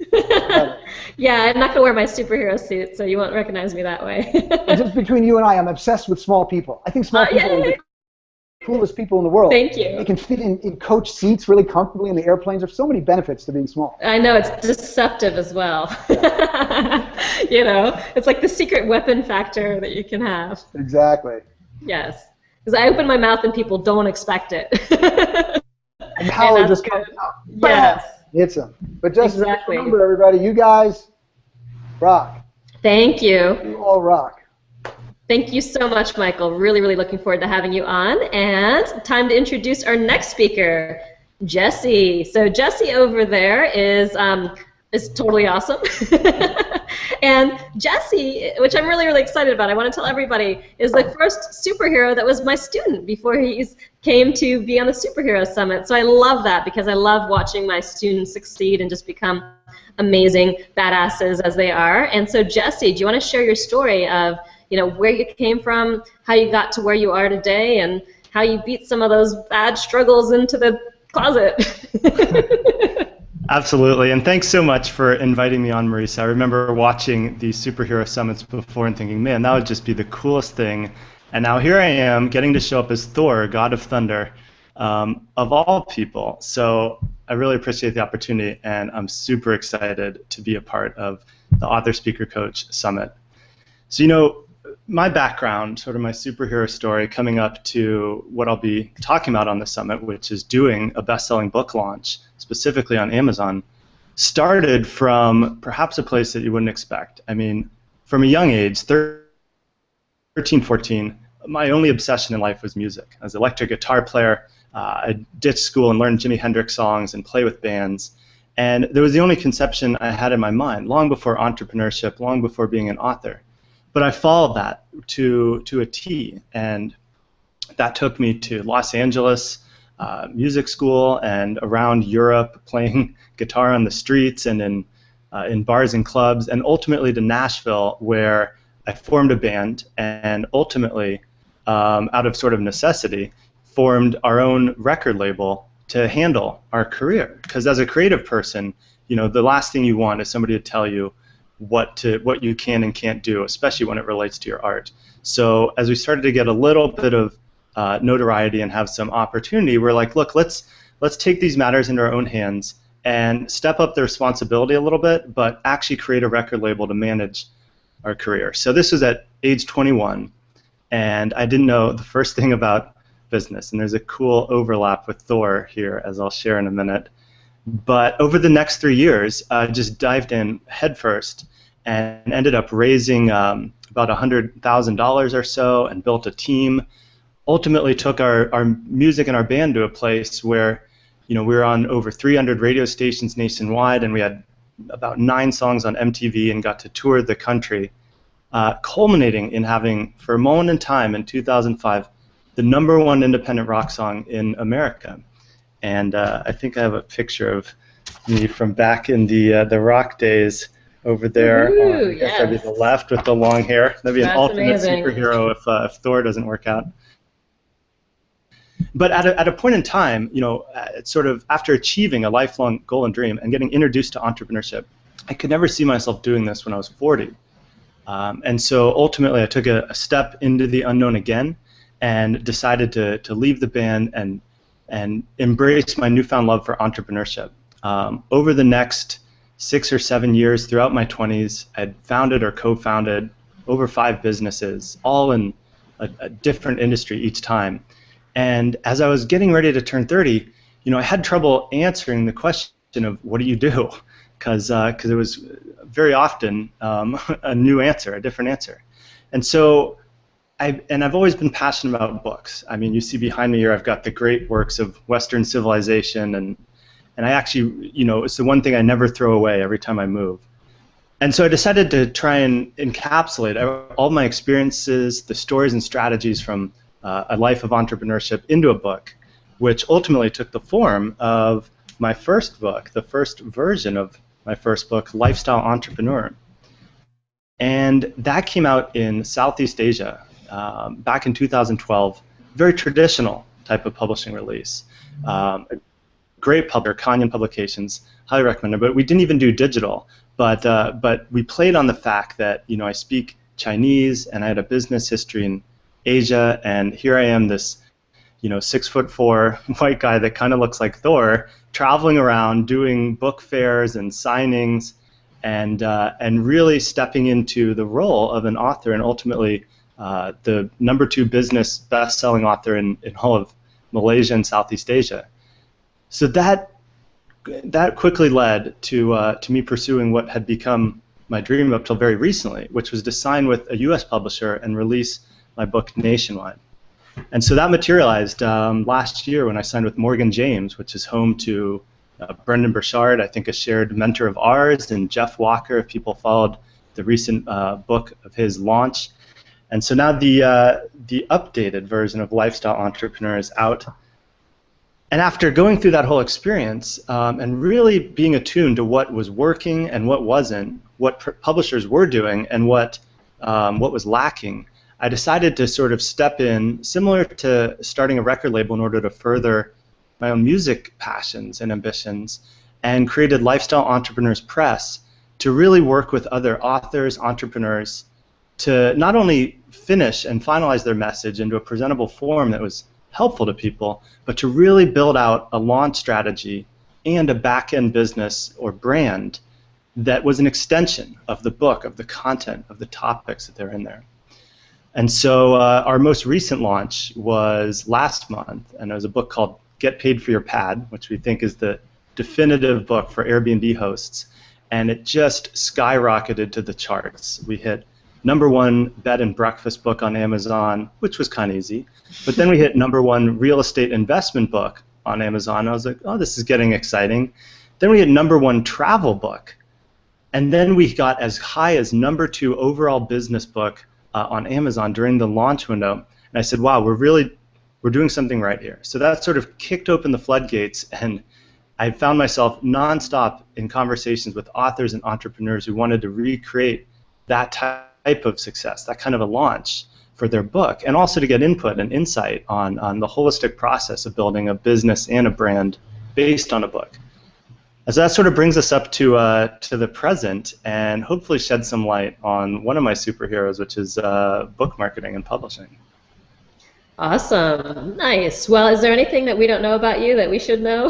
Yeah, I'm not going to wear my superhero suit, so you won't recognize me that way. Just between you and I, I'm obsessed with small people. I think small people are the coolest people in the world. Thank you. They can fit in coach seats really comfortably in the airplanes. There's so many benefits to being small. I know, it's deceptive as well. You know, it's like the secret weapon factor that you can have. Exactly. Yes. Because I open my mouth and people don't expect it. And power just comes out. Yes. Hits them. But just remember, everybody, you guys rock. Thank you. You all rock. Thank you so much, Michael. Really, really looking forward to having you on. And time to introduce our next speaker, Jesse. So Jesse over there is totally awesome. And Jesse, which I'm really, really excited about, I want to tell everybody, is the first superhero that was my student before he came to be on the Superhero Summit. So I love that because I love watching my students succeed and just become amazing badasses as they are. And so Jesse, do you want to share your story of where you came from, how you got to where you are today, and how you beat some of those bad struggles into the closet? Absolutely, and thanks so much for inviting me on, Marisa. I remember watching these superhero summits before and thinking, man, that would just be the coolest thing. And now here I am getting to show up as Thor, God of Thunder, of all people. So I really appreciate the opportunity, and I'm super excited to be a part of the Author Speaker Coach Summit. So, my background, sort of my superhero story coming up to what I'll be talking about on the summit, which is doing a best-selling book launch, specifically on Amazon, started from perhaps a place that you wouldn't expect. I mean, from a young age, 13, 14, my only obsession in life was music. I was an electric guitar player. I ditched school and learned Jimi Hendrix songs and play with bands. And there was the only conception I had in my mind, long before entrepreneurship, long before being an author. But I followed that to a T, and that took me to Los Angeles music school and around Europe playing guitar on the streets and in bars and clubs, and ultimately to Nashville, where I formed a band and ultimately, out of sort of necessity, formed our own record label to handle our career. Because as a creative person, the last thing you want is somebody to tell you what you can and can't do, especially when it relates to your art. So as we started to get a little bit of notoriety and have some opportunity, we're like, look, let's take these matters into our own hands and step up the responsibility a little bit, but actually create a record label to manage our career. So this was at age 21, and I didn't know the first thing about business, and there's a cool overlap with Thor here, as I'll share in a minute. But over the next 3 years, I just dived in headfirst and ended up raising about $100,000 or so and built a team. Ultimately took our music and our band to a place where we were on over 300 radio stations nationwide, and we had about 9 songs on MTV and got to tour the country. culminating in having, for a moment in time in 2005, the #1 independent rock song in America. And I think I have a picture of me from back in the rock days over there. Ooh, I guess yes. that'd be the left with the long hair. That'd be an That's alternate amazing. superhero if Thor doesn't work out. But at a point in time, sort of after achieving a lifelong goal and dream and getting introduced to entrepreneurship, I could never see myself doing this when I was 40. And so ultimately I took a step into the unknown again and decided to leave the band and embrace my newfound love for entrepreneurship. Over the next 6 or 7 years throughout my 20s, I'd founded or co-founded over 5 businesses, all in a different industry each time. And as I was getting ready to turn 30, I had trouble answering the question of what do you do? Because it was very often a new answer, a different answer. And so I've always been passionate about books. I mean, you see behind me here, I've got the great works of Western civilization, and I actually, it's the one thing I never throw away every time I move. And so I decided to try and encapsulate all my experiences, the stories and strategies from a life of entrepreneurship into a book, which ultimately took the form of my first book, the first version of my first book, Lifestyle Entrepreneur. And that came out in Southeast Asia back in 2012, very traditional type of publishing release. A great publisher, Callan Publications, highly recommend it. But we didn't even do digital. But we played on the fact that I speak Chinese and I had a business history in Asia, and here I am, this 6'4" white guy that kind of looks like Thor, traveling around doing book fairs and signings, and really stepping into the role of an author, and ultimately the #2 business best-selling author in all of Malaysia and Southeast Asia. So that quickly led to me pursuing what had become my dream up till very recently, which was to sign with a U.S. publisher and release my book nationwide. And so that materialized last year when I signed with Morgan James, which is home to Brendan Burchard, I think a shared mentor of ours, and Jeff Walker, if people followed the recent book of his launch. And so now the updated version of Lifestyle Entrepreneur is out. And after going through that whole experience and really being attuned to what was working and what wasn't, what publishers were doing and what was lacking, I decided to sort of step in, similar to starting a record label in order to further my own music passions and ambitions, and created Lifestyle Entrepreneurs Press to really work with other authors, entrepreneurs, to not only finish and finalize their message into a presentable form that was helpful to people, but to really build out a launch strategy and a back-end business or brand that was an extension of the book, of the content, of the topics that they're in there. And so our most recent launch was last month, and it was a book called Get Paid for Your Pad, which we think is the definitive book for Airbnb hosts, and it just skyrocketed to the charts. We hit #1 bed and breakfast book on Amazon, which was kind of easy, but then we hit #1 real estate investment book on Amazon. I was like, oh, this is getting exciting. Then we hit #1 travel book, and then we got as high as #2 overall business book on Amazon during the launch window. And I said, wow, we're doing something right here. So that sort of kicked open the floodgates, and I found myself nonstop in conversations with authors and entrepreneurs who wanted to recreate that type of success, that kind of a launch for their book, and also to get input and insight on the holistic process of building a business and a brand based on a book. And so that sort of brings us up to the present, and hopefully shed some light on one of my superheroes, which is book marketing and publishing. Awesome. Nice. Well, is there anything that we don't know about you that we should know?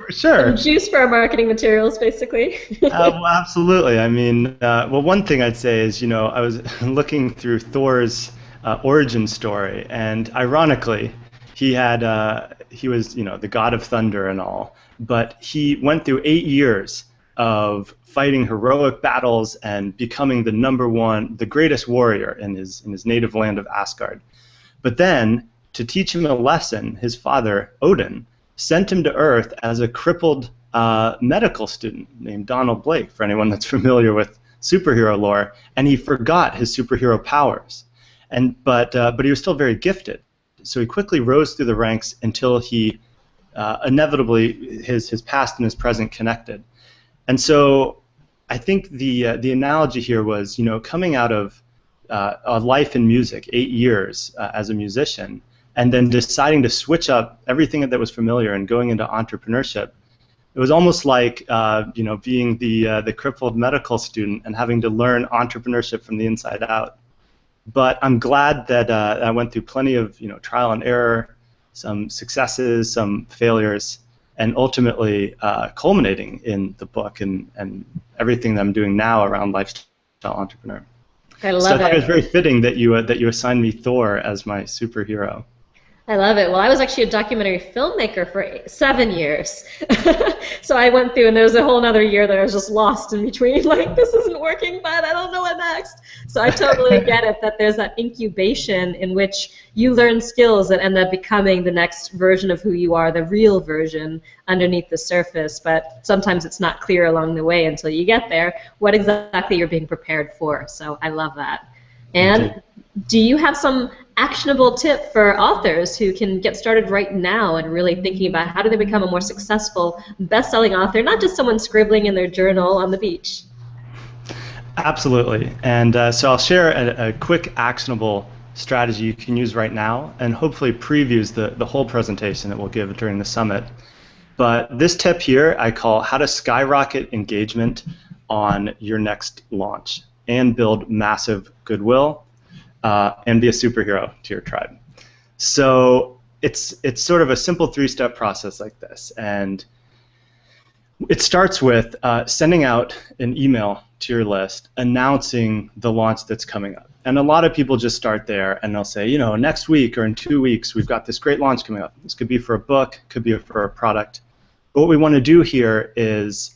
Sure. Some juice for our marketing materials, basically. Well, absolutely. I mean, well, one thing I'd say is, I was looking through Thor's origin story, and ironically, he was, the god of thunder and all, but he went through 8 years of fighting heroic battles and becoming the greatest warrior in his native land of Asgard. But then, to teach him a lesson, his father, Odin, sent him to Earth as a crippled medical student named Donald Blake, for anyone that's familiar with superhero lore, and he forgot his superhero powers. But he was still very gifted. So he quickly rose through the ranks until he inevitably his past and his present connected. And so I think the analogy here was, coming out of a life in music, 8 years as a musician, and then deciding to switch up everything that was familiar and going into entrepreneurship. It was almost like being the crippled medical student and having to learn entrepreneurship from the inside out. But I'm glad that I went through plenty of trial and error, some successes, some failures, and ultimately culminating in the book and everything that I'm doing now around lifestyle entrepreneur. I love so I it. thought it was very fitting that you assigned me Thor as my superhero. I love it. Well, I was actually a documentary filmmaker for 7 years. So I went through, and there was a whole other year that I was just lost in between, like, this isn't working, but I don't know what next. So I totally get it that there's that incubation in which you learn skills that end up becoming the next version of who you are, the real version underneath the surface. But sometimes it's not clear along the way until you get there what exactly you're being prepared for. So I love that. And do you have some actionable tip for authors who can get started right now and really thinking about how do they become a more successful best-selling author, not just someone scribbling in their journal on the beach? Absolutely. And so I'll share a quick actionable strategy you can use right now, and hopefully previews the whole presentation that we'll give during the summit. But this tip here I call how to skyrocket engagement on your next launch and build massive goodwill and be a superhero to your tribe. So it's sort of a simple 3-step process like this, and it starts with sending out an email to your list announcing the launch that's coming up. And a lot of people just start there and they'll say, next week or in 2 weeks we've got this great launch coming up. This could be for a book, could be for a product. But what we want to do here is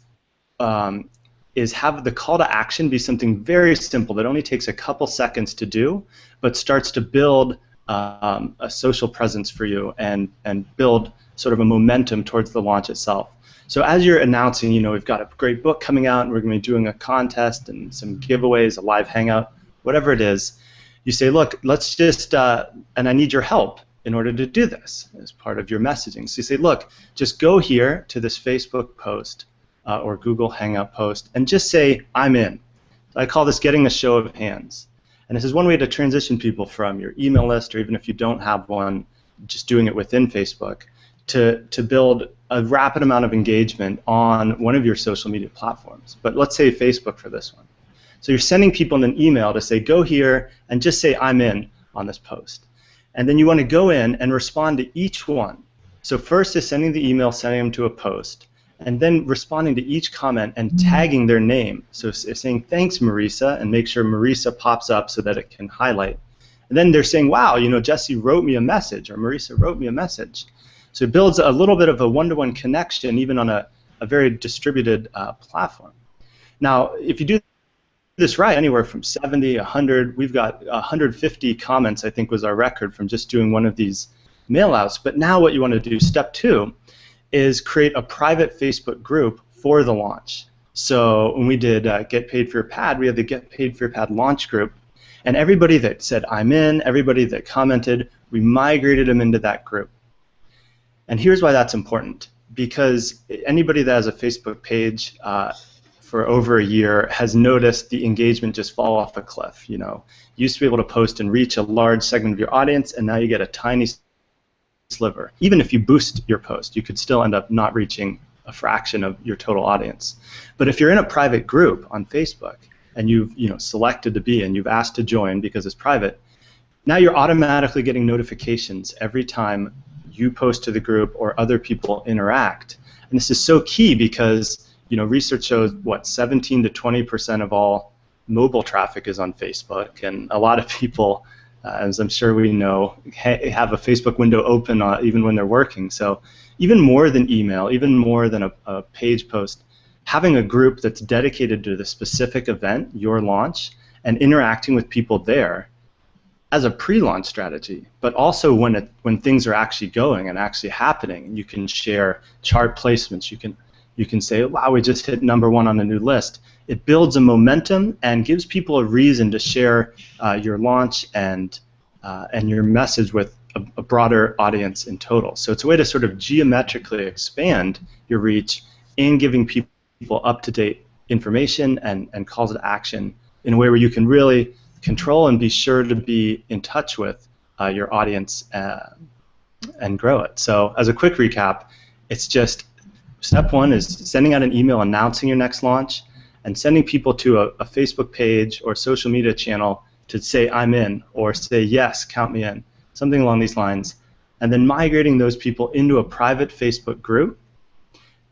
have the call to action be something very simple that only takes a couple seconds to do, but starts to build a social presence for you and build sort of a momentum towards the launch itself. So as you're announcing, we've got a great book coming out and we're going to be doing a contest and some giveaways, a live hangout, whatever it is, you say, look, let's just, and I need your help in order to do this as part of your messaging. So you say, look, just go here to this Facebook post or Google Hangout post and just say, I'm in. So I call this getting a show of hands. And this is one way to transition people from your email list, or even if you don't have one, just doing it within Facebook, to build a rapid amount of engagement on one of your social media platforms. But let's say Facebook for this one. So you're sending people an email to say, go here and just say, I'm in on this post. And then you want to go in and respond to each one. So first is sending the email, sending them to a post, and then responding to each comment and tagging their name. So saying, thanks, Marisa, and make sure Marisa pops up so that it can highlight. And then they're saying, wow, Jesse wrote me a message, or Marisa wrote me a message. So it builds a little bit of a one-to-one connection, even on a very distributed platform. Now, if you do this right, anywhere from 70, 100, we've got 150 comments, I think was our record from just doing one of these mail-outs. But now what you want to do, step 2, is create a private Facebook group for the launch. So when we did Get Paid for Your Pad, we had the Get Paid for Your Pad launch group. And everybody that said, I'm in, everybody that commented, we migrated them into that group. And here's why that's important. Because anybody that has a Facebook page for over a year has noticed the engagement just fall off a cliff. You used to be able to post and reach a large segment of your audience, and now you get a tiny sliver. Even if you boost your post, you could still end up not reaching a fraction of your total audience. But if you're in a private group on Facebook and you've selected to be and you've asked to join because it's private, now you're automatically getting notifications every time you post to the group or other people interact. And this is so key because research shows 17 to 20% of all mobile traffic is on Facebook, and a lot of people, as I'm sure we know, have a Facebook window open even when they're working. So even more than email, even more than a page post, having a group that's dedicated to the specific event, your launch, and interacting with people there as a pre-launch strategy, but also when things are actually going and actually happening, and you can share chart placements, you can You can say, wow, we just hit #1 on a new list. It builds a momentum and gives people a reason to share your launch and your message with a broader audience in total. So it's a way to sort of geometrically expand your reach in giving people up-to-date information and calls to action in a way where you can really control and be sure to be in touch with your audience and grow it. So as a quick recap, it's just step 1 is sending out an email announcing your next launch and sending people to a Facebook page or social media channel to say I'm in or say yes, count me in, something along these lines, and then migrating those people into a private Facebook group,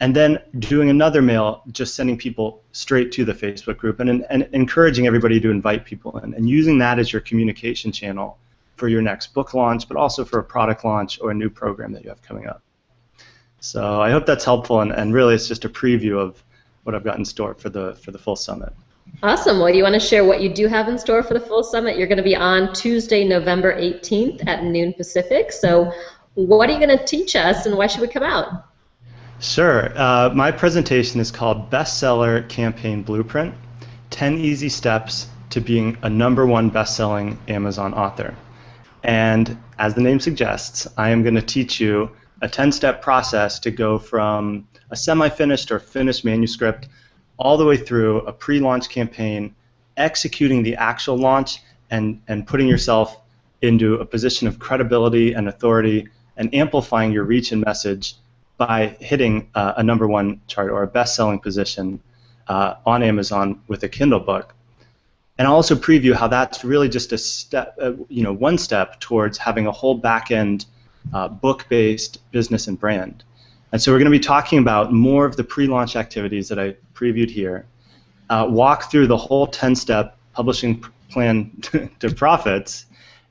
and then doing another mail, just sending people straight to the Facebook group and encouraging everybody to invite people in, and using that as your communication channel for your next book launch, but also for a product launch or a new program that you have coming up. So I hope that's helpful, and really it's just a preview of what I've got in store for the full summit. Awesome. Well, do you want to share what you do have in store for the full summit? You're going to be on Tuesday, November 18th at noon Pacific. So what are you going to teach us, and why should we come out? Sure. My presentation is called Bestseller Campaign Blueprint, 10 Easy Steps to Being a #1 Best-Selling Amazon Author. And as the name suggests, I am going to teach you a 10-step process to go from a semi-finished or finished manuscript all the way through a pre-launch campaign, executing the actual launch, and putting yourself into a position of credibility and authority and amplifying your reach and message by hitting a #1 chart or a best-selling position on Amazon with a Kindle book. And I'll also preview how that's really just a step, one step towards having a whole back-end book-based business and brand. And so we're going to be talking about more of the pre-launch activities that I previewed here, walk through the whole 10-step publishing plan to profits,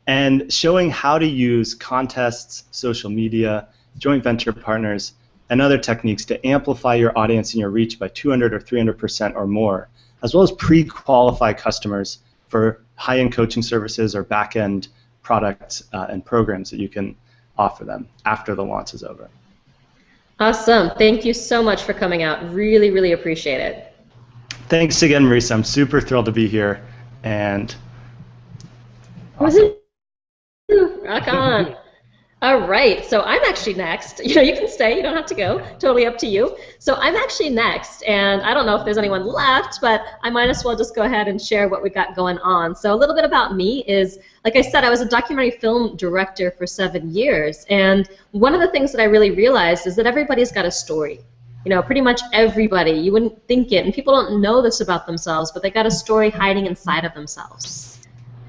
and showing how to use contests, social media, joint venture partners, and other techniques to amplify your audience and your reach by 200 or 300% or more, as well as pre-qualify customers for high-end coaching services or back-end products and programs that you can offer them after the launch is over. Awesome. Thank you so much for coming out. Really, really appreciate it. Thanks again, Marisa. I'm super thrilled to be here. And awesome. Rock on. All right, so I'm actually next. You can stay, you don't have to go, totally up to you. So I'm actually next, and I don't know if there's anyone left, but I might as well just go ahead and share what we've got going on. So a little bit about me is, like I said, I was a documentary film director for 7 years, and one of the things that I really realized is that everybody's got a story. Pretty much everybody. You wouldn't think it, and people don't know this about themselves, but they got a story hiding inside of themselves.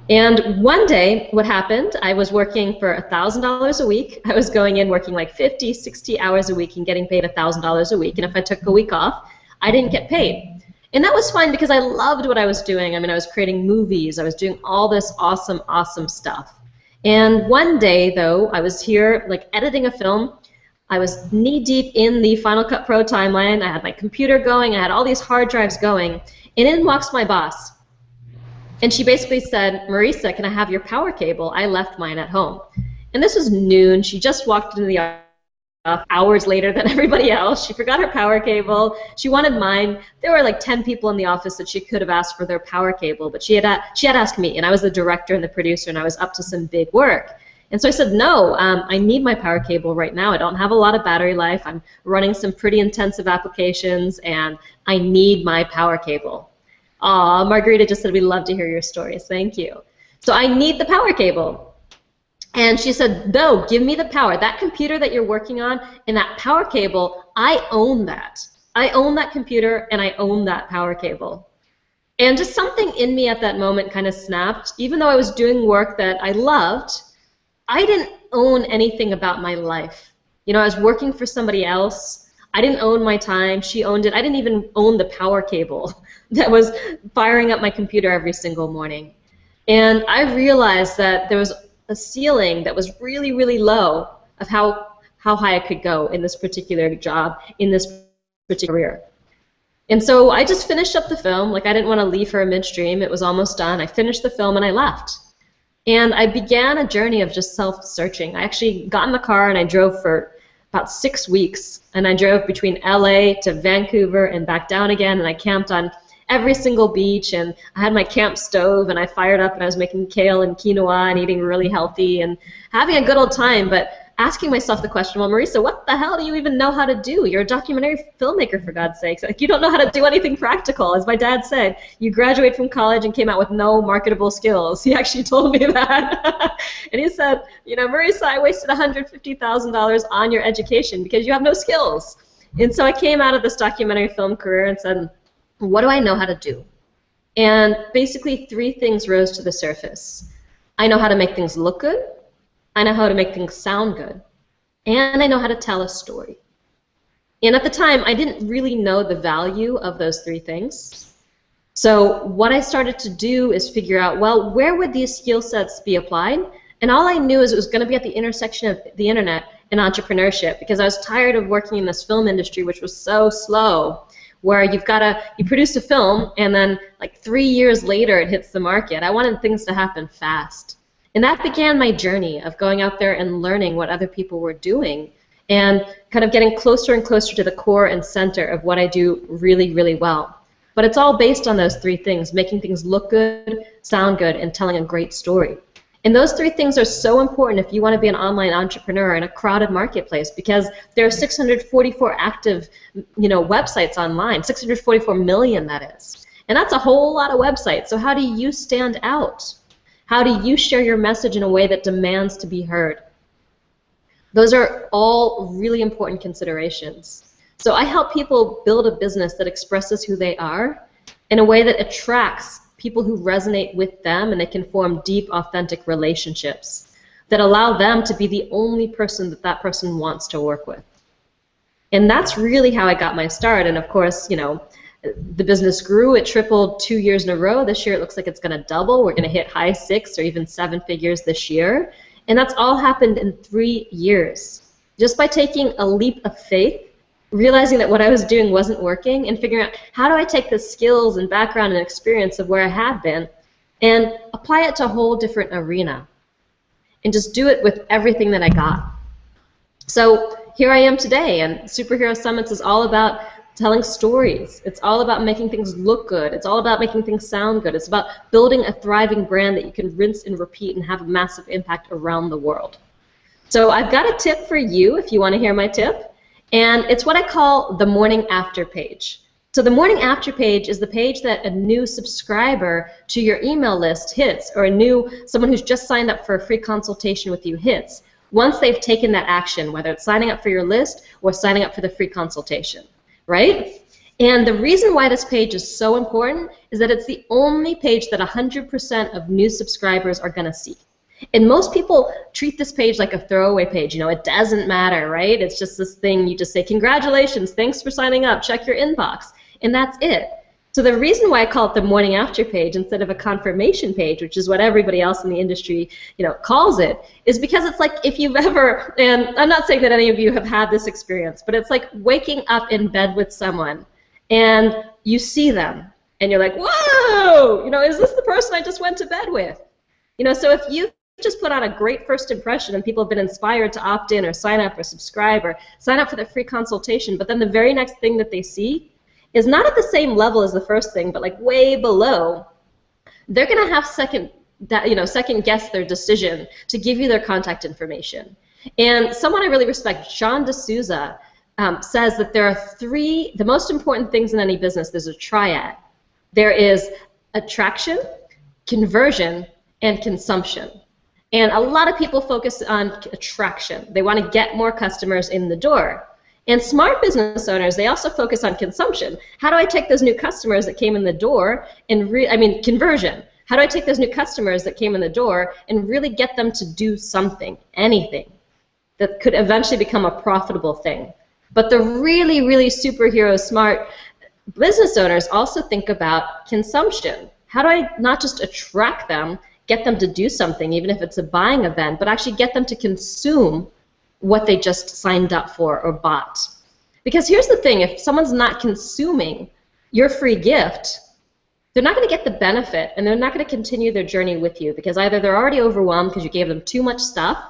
And one day, what happened, I was working for $1,000 a week. I was going in working like 50, 60 hours a week and getting paid $1,000 a week. And if I took a week off, I didn't get paid. And that was fine because I loved what I was doing. I mean, I was creating movies. I was doing all this awesome, awesome stuff. And one day, though, I was here like editing a film. I was knee-deep in the Final Cut Pro timeline. I had my computer going. I had all these hard drives going. And in walks my boss. And she basically said, Marisa, can I have your power cable? I left mine at home. And this was noon. She just walked into the office hours later than everybody else. She forgot her power cable. She wanted mine. There were like 10 people in the office that she could have asked for their power cable, but she had asked me, and I was the director and the producer, and I was up to some big work. And so I said, no, I need my power cable right now. I don't have a lot of battery life. I'm running some pretty intensive applications, and I need my power cable. Aw, Margarita just said, we'd love to hear your stories. Thank you. So I need the power cable. And she said, no, give me the power. That computer that you're working on and that power cable, I own that. I own that computer and I own that power cable. And just something in me at that moment kind of snapped. Even though I was doing work that I loved, I didn't own anything about my life. I was working for somebody else. I didn't own my time. She owned it. I didn't even own the power cable that was firing up my computer every single morning. And I realized that there was a ceiling that was really, really low of how high I could go in this particular job, in this particular career. And so I just finished up the film. Like, I didn't want to leave her midstream. It was almost done. I finished the film and I left. And I began a journey of just self-searching. I actually got in the car and I drove for about 6 weeks, and I drove between LA to Vancouver and back down again, and I camped on every single beach, and I had my camp stove, and I fired up, and I was making kale and quinoa and eating really healthy and having a good old time, but asking myself the question, well, Marisa, what the hell do you even know how to do? You're a documentary filmmaker, for God's sakes. Like, you don't know how to do anything practical. As my dad said, you graduated from college and came out with no marketable skills. He actually told me that. And he said, you know, Marisa, I wasted $150,000 on your education because you have no skills. And so I came out of this documentary film career and said, what do I know how to do? And basically 3 things rose to the surface. I know how to make things look good. I know how to make things sound good, and I know how to tell a story. And at the time, I didn't really know the value of those 3 things. So what I started to do is figure out, well, where would these skill sets be applied? And all I knew is it was going to be at the intersection of the internet and entrepreneurship, because I was tired of working in this film industry, which was so slow, where you produce a film, and then like 3 years later it hits the market. I wanted things to happen fast. And that began my journey of going out there and learning what other people were doing and kind of getting closer and closer to the core and center of what I do really, really well. But it's all based on those 3 things, making things look good, sound good, and telling a great story. And those 3 things are so important if you want to be an online entrepreneur in a crowded marketplace, because there are 644 active, websites online, 644 million, that is. And that's a whole lot of websites. So how do you stand out? How do you share your message in a way that demands to be heard? Those are all really important considerations. So I help people build a business that expresses who they are in a way that attracts people who resonate with them, and they can form deep, authentic relationships that allow them to be the only person that that person wants to work with. And that's really how I got my start. And of course, the business grew. It tripled 2 years in a row. This year it looks like it's going to double. We're going to hit high 6 or even 7 figures this year. And that's all happened in 3 years. Just by taking a leap of faith, realizing that what I was doing wasn't working, and figuring out how do I take the skills and background and experience of where I had been and apply it to a whole different arena. And just do it with everything that I got. So here I am today, and Superhero Summits is all about telling stories. It's all about making things look good. It's all about making things sound good. It's about building a thriving brand that you can rinse and repeat and have a massive impact around the world. So I've got a tip for you if you want to hear my tip, and it's what I call the morning after page. So the morning after page is the page that a new subscriber to your email list hits, or someone who's just signed up for a free consultation with you hits, once they've taken that action, whether it's signing up for your list or signing up for the free consultation. Right? And the reason why this page is so important is that it's the only page that 100% of new subscribers are going to see. And most people treat this page like a throwaway page. It doesn't matter, right? It's just this thing you just say, congratulations, thanks for signing up, check your inbox, and that's it. So the reason why I call it the morning after page instead of a confirmation page, which is what everybody else in the industry, calls it, is because it's like if you've ever, and I'm not saying that any of you have had this experience, but it's like waking up in bed with someone and you see them and you're like, whoa, is this the person I just went to bed with? So if you just put on a great first impression and people have been inspired to opt in or sign up or subscribe or sign up for the free consultation, but then the very next thing that they see is not at the same level as the first thing, but like way below, they're going to have second guess their decision to give you their contact information. And someone I really respect, Sean D'Souza, says that there are 3, the most important things in any business. There's a triad. There is attraction, conversion, and consumption. And a lot of people focus on attraction. They want to get more customers in the door. And smart business owners, they also focus on consumption. How do I take those new customers that came in the door and conversion. How do I take those new customers that came in the door and really get them to do something, anything, that could eventually become a profitable thing? But the really, really superhero smart business owners also think about consumption. How do I not just attract them, get them to do something, even if it's a buying event, but actually get them to consume what they just signed up for or bought? Because here's the thing, if someone's not consuming your free gift, they're not going to get the benefit, and they're not going to continue their journey with you, because either they're already overwhelmed because you gave them too much stuff,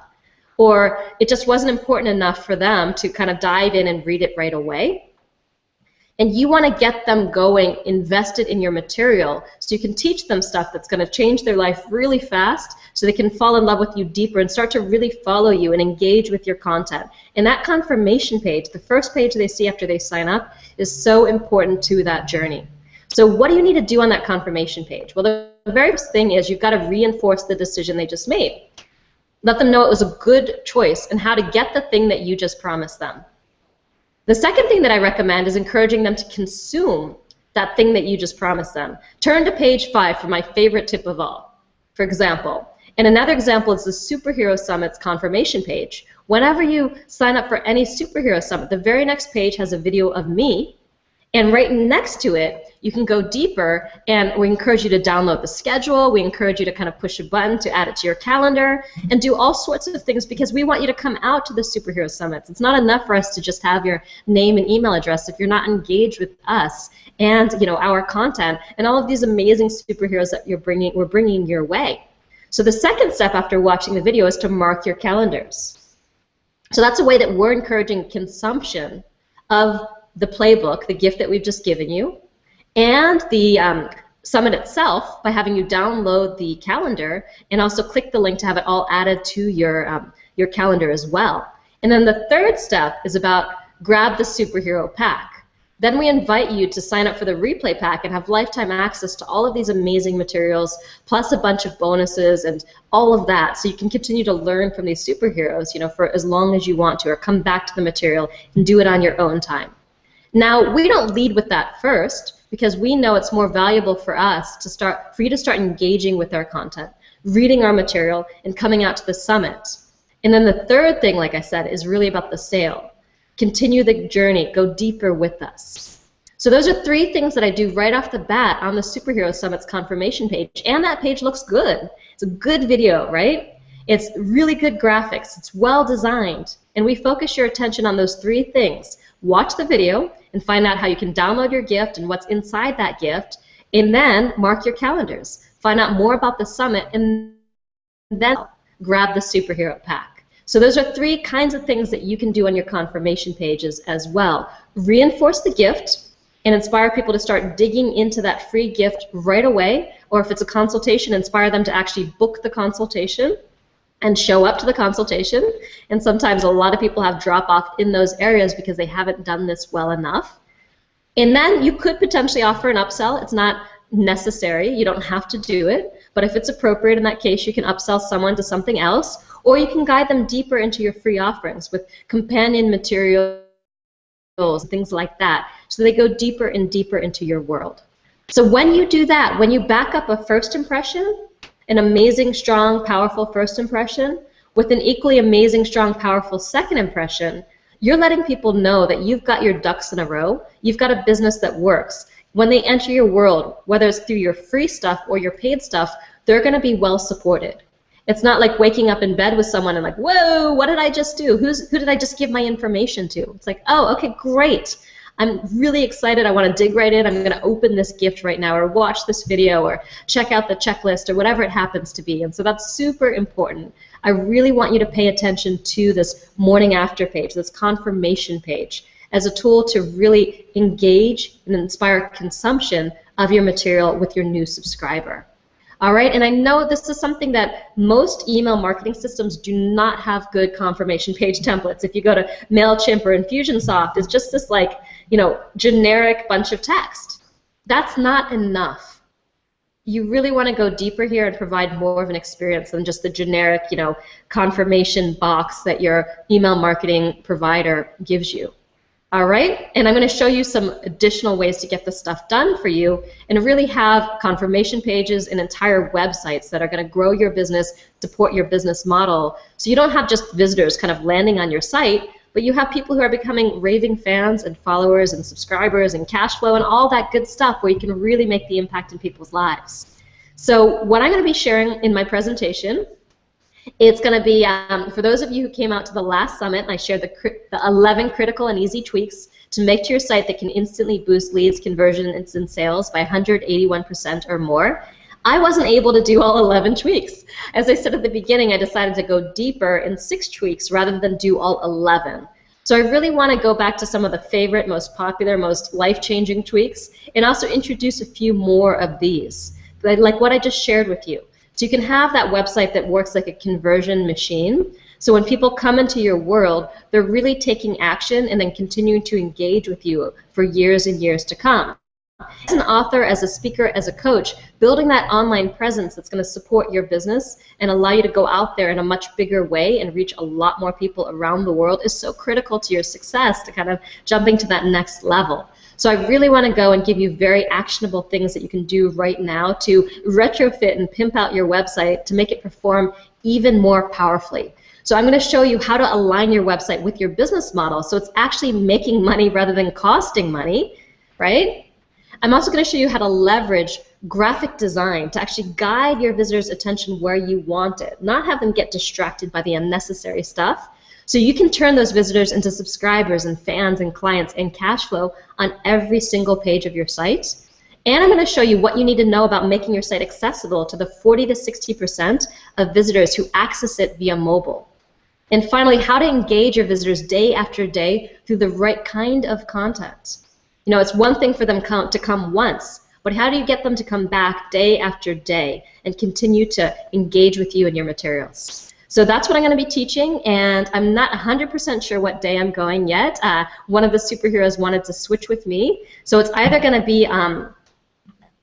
or it just wasn't important enough for them to kind of dive in and read it right away. And you want to get them going, invested in your material, so you can teach them stuff that's going to change their life really fast, so they can fall in love with you deeper and start to really follow you and engage with your content. And that confirmation page, the first page they see after they sign up, is so important to that journey. So what do you need to do on that confirmation page? Well, the very first thing is you've got to reinforce the decision they just made. Let them know it was a good choice and how to get the thing that you just promised them. The second thing that I recommend is encouraging them to consume that thing that you just promised them. Turn to page 5 for my favorite tip of all, for example. And another example is the Superhero Summit's confirmation page. Whenever you sign up for any Superhero Summit, the very next page has a video of me, and right next to it, you can go deeper, and we encourage you to download the schedule. We encourage you to kind of push a button to add it to your calendar and do all sorts of things, because we want you to come out to the Superhero Summits. It's not enough for us to just have your name and email address if you're not engaged with us and our content and all of these amazing superheroes that we're bringing your way. So the second step after watching the video is to mark your calendars. So that's a way that we're encouraging consumption of the playbook, the gift that we've just given you, and the summit itself by having you download the calendar and also click the link to have it all added to your calendar as well. And then the third step is about grab the superhero pack. Then we invite you to sign up for the replay pack and have lifetime access to all of these amazing materials, plus a bunch of bonuses and all of that, so you can continue to learn from these superheroes, for as long as you want to, or come back to the material and do it on your own time. Now, we don't lead with that first, because we know it's more valuable for you to start engaging with our content, reading our material, and coming out to the summit. And then the third thing, like I said, is really about the sale. Continue the journey, go deeper with us. So those are 3 things that I do right off the bat on the Superhero Summit's confirmation page, and that page looks good. It's a good video, right? It's really good graphics, it's well designed, and we focus your attention on those 3 things. Watch the video and find out how you can download your gift and what's inside that gift, and then mark your calendars. Find out more about the summit, and then grab the superhero pack. So those are 3 kinds of things that you can do on your confirmation pages as well. Reinforce the gift and inspire people to start digging into that free gift right away, or if it's a consultation, inspire them to actually book the consultation and show up to the consultation. And sometimes a lot of people have drop-off in those areas because they haven't done this well enough. And then you could potentially offer an upsell. It's not necessary. You don't have to do it. But if it's appropriate in that case, you can upsell someone to something else, or you can guide them deeper into your free offerings with companion materials, things like that, so they go deeper and deeper into your world. So when you do that, when you back up a first impression, an amazing, strong, powerful first impression, with an equally amazing, strong, powerful second impression, you're letting people know that you've got your ducks in a row, you've got a business that works. When they enter your world, whether it's through your free stuff or your paid stuff, they're going to be well supported. It's not like waking up in bed with someone and like, whoa, what did I just do? Who did I just give my information to? It's like, oh, okay, great. I'm really excited. I want to dig right in. I'm going to open this gift right now, or watch this video, or check out the checklist, or whatever it happens to be. And so that's super important. I really want you to pay attention to this morning after page, this confirmation page, as a tool to really engage and inspire consumption of your material with your new subscriber. All right, and I know this is something that most email marketing systems do not have good confirmation page templates. If you go to MailChimp or Infusionsoft, it's just this generic bunch of text. That's not enough. You really want to go deeper here and provide more of an experience than just the generic, confirmation box that your email marketing provider gives you. All right, and I'm going to show you some additional ways to get this stuff done for you and really have confirmation pages and entire websites that are going to grow your business, support your business model. So you don't have just visitors kind of landing on your site, but you have people who are becoming raving fans and followers and subscribers and cash flow and all that good stuff where you can really make the impact in people's lives. So what I'm going to be sharing in my presentation, it's going to be, for those of you who came out to the last summit, I shared the 11 critical and easy tweaks to make to your site that can instantly boost leads, conversion, and sales by 181% or more. I wasn't able to do all 11 tweaks. As I said at the beginning, I decided to go deeper in 6 tweaks rather than do all 11. So I really want to go back to some of the favorite, most popular, most life-changing tweaks, and also introduce a few more of these, like what I just shared with you. So you can have that website that works like a conversion machine. So when people come into your world, they're really taking action and then continuing to engage with you for years and years to come. As an author, as a speaker, as a coach, building that online presence that's going to support your business and allow you to go out there in a much bigger way and reach a lot more people around the world is so critical to your success, to kind of jumping to that next level. So I really want to go and give you very actionable things that you can do right now to retrofit and pimp out your website to make it perform even more powerfully. So I'm going to show you how to align your website with your business model so it's actually making money rather than costing money, right? I'm also going to show you how to leverage graphic design to actually guide your visitors' attention where you want it, not have them get distracted by the unnecessary stuff. So you can turn those visitors into subscribers and fans and clients and cash flow on every single page of your site. And I'm going to show you what you need to know about making your site accessible to the 40 to 60% of visitors who access it via mobile. And finally, how to engage your visitors day after day through the right kind of content. You know, it's one thing for them to come once, but how do you get them to come back day after day and continue to engage with you and your materials? So that's what I'm going to be teaching, and I'm not 100% sure what day I'm going yet. One of the superheroes wanted to switch with me, so it's either going to be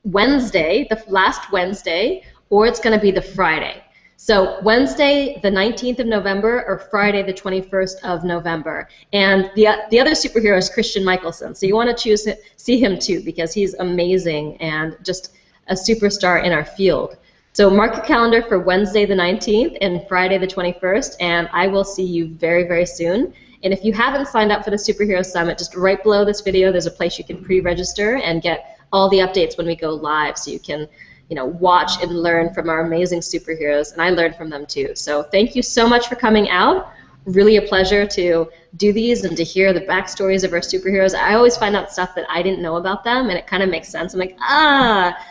Wednesday, the last Wednesday, or it's going to be the Friday. So Wednesday, the 19th of November, or Friday, the 21st of November. And the other superhero is Christian Michelson. So you want to see him too, because he's amazing and just a superstar in our field. So mark your calendar for Wednesday the 19th and Friday the 21st, and I will see you very, very soon. And if you haven't signed up for the Superhero Summit, just right below this video, there's a place you can pre-register and get all the updates when we go live, so you can watch and learn from our amazing superheroes, and I learned from them too. So thank you so much for coming out. Really a pleasure to do these and to hear the backstories of our superheroes. I always find out stuff that I didn't know about them, and it kind of makes sense. I'm like,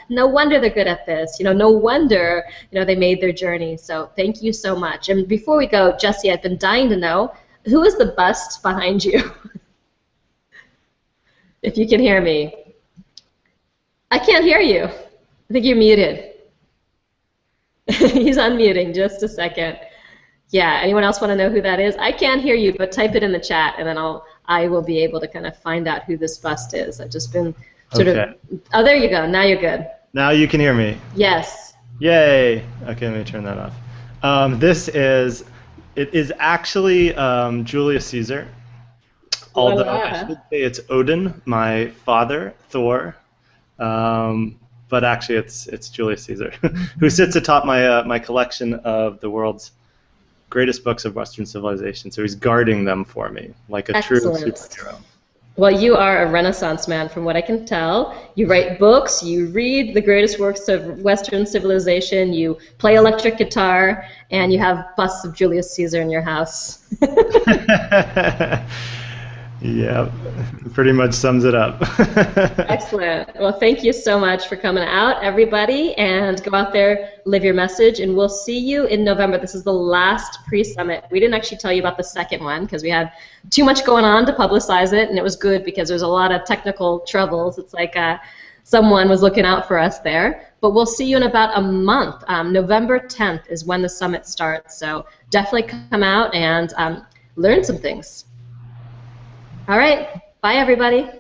no wonder they're good at this. No wonder they made their journey. So thank you so much. And before we go, Jesse, I've been dying to know, who is the bust behind you? If you can hear me. I can't hear you. I think you're muted. He's unmuting. Just a second. Yeah, anyone else want to know who that is? I can't hear you, but type it in the chat, and then I will be able to kind of find out who this bust is. I've just been sort of... Oh, there you go. Now you're good. Now you can hear me. Yes. Yay. Okay, let me turn that off. It is actually Julius Caesar. Although I should say it's Odin, my father, Thor. But actually, it's Julius Caesar, who sits atop my collection of the world's greatest books of Western civilization. So he's guarding them for me, like a true superhero. Well, you are a Renaissance man, from what I can tell. You write books, you read the greatest works of Western civilization, you play electric guitar, and you have busts of Julius Caesar in your house. Yeah, pretty much sums it up. Excellent. Well, thank you so much for coming out, everybody, and go out there, live your message, and we'll see you in November. This is the last pre-summit. We didn't actually tell you about the second one because we had too much going on to publicize it, and it was good because there's a lot of technical troubles. It's like someone was looking out for us there. But we'll see you in about a month. November 10th is when the summit starts, so definitely come out and learn some things. All right. Bye, everybody.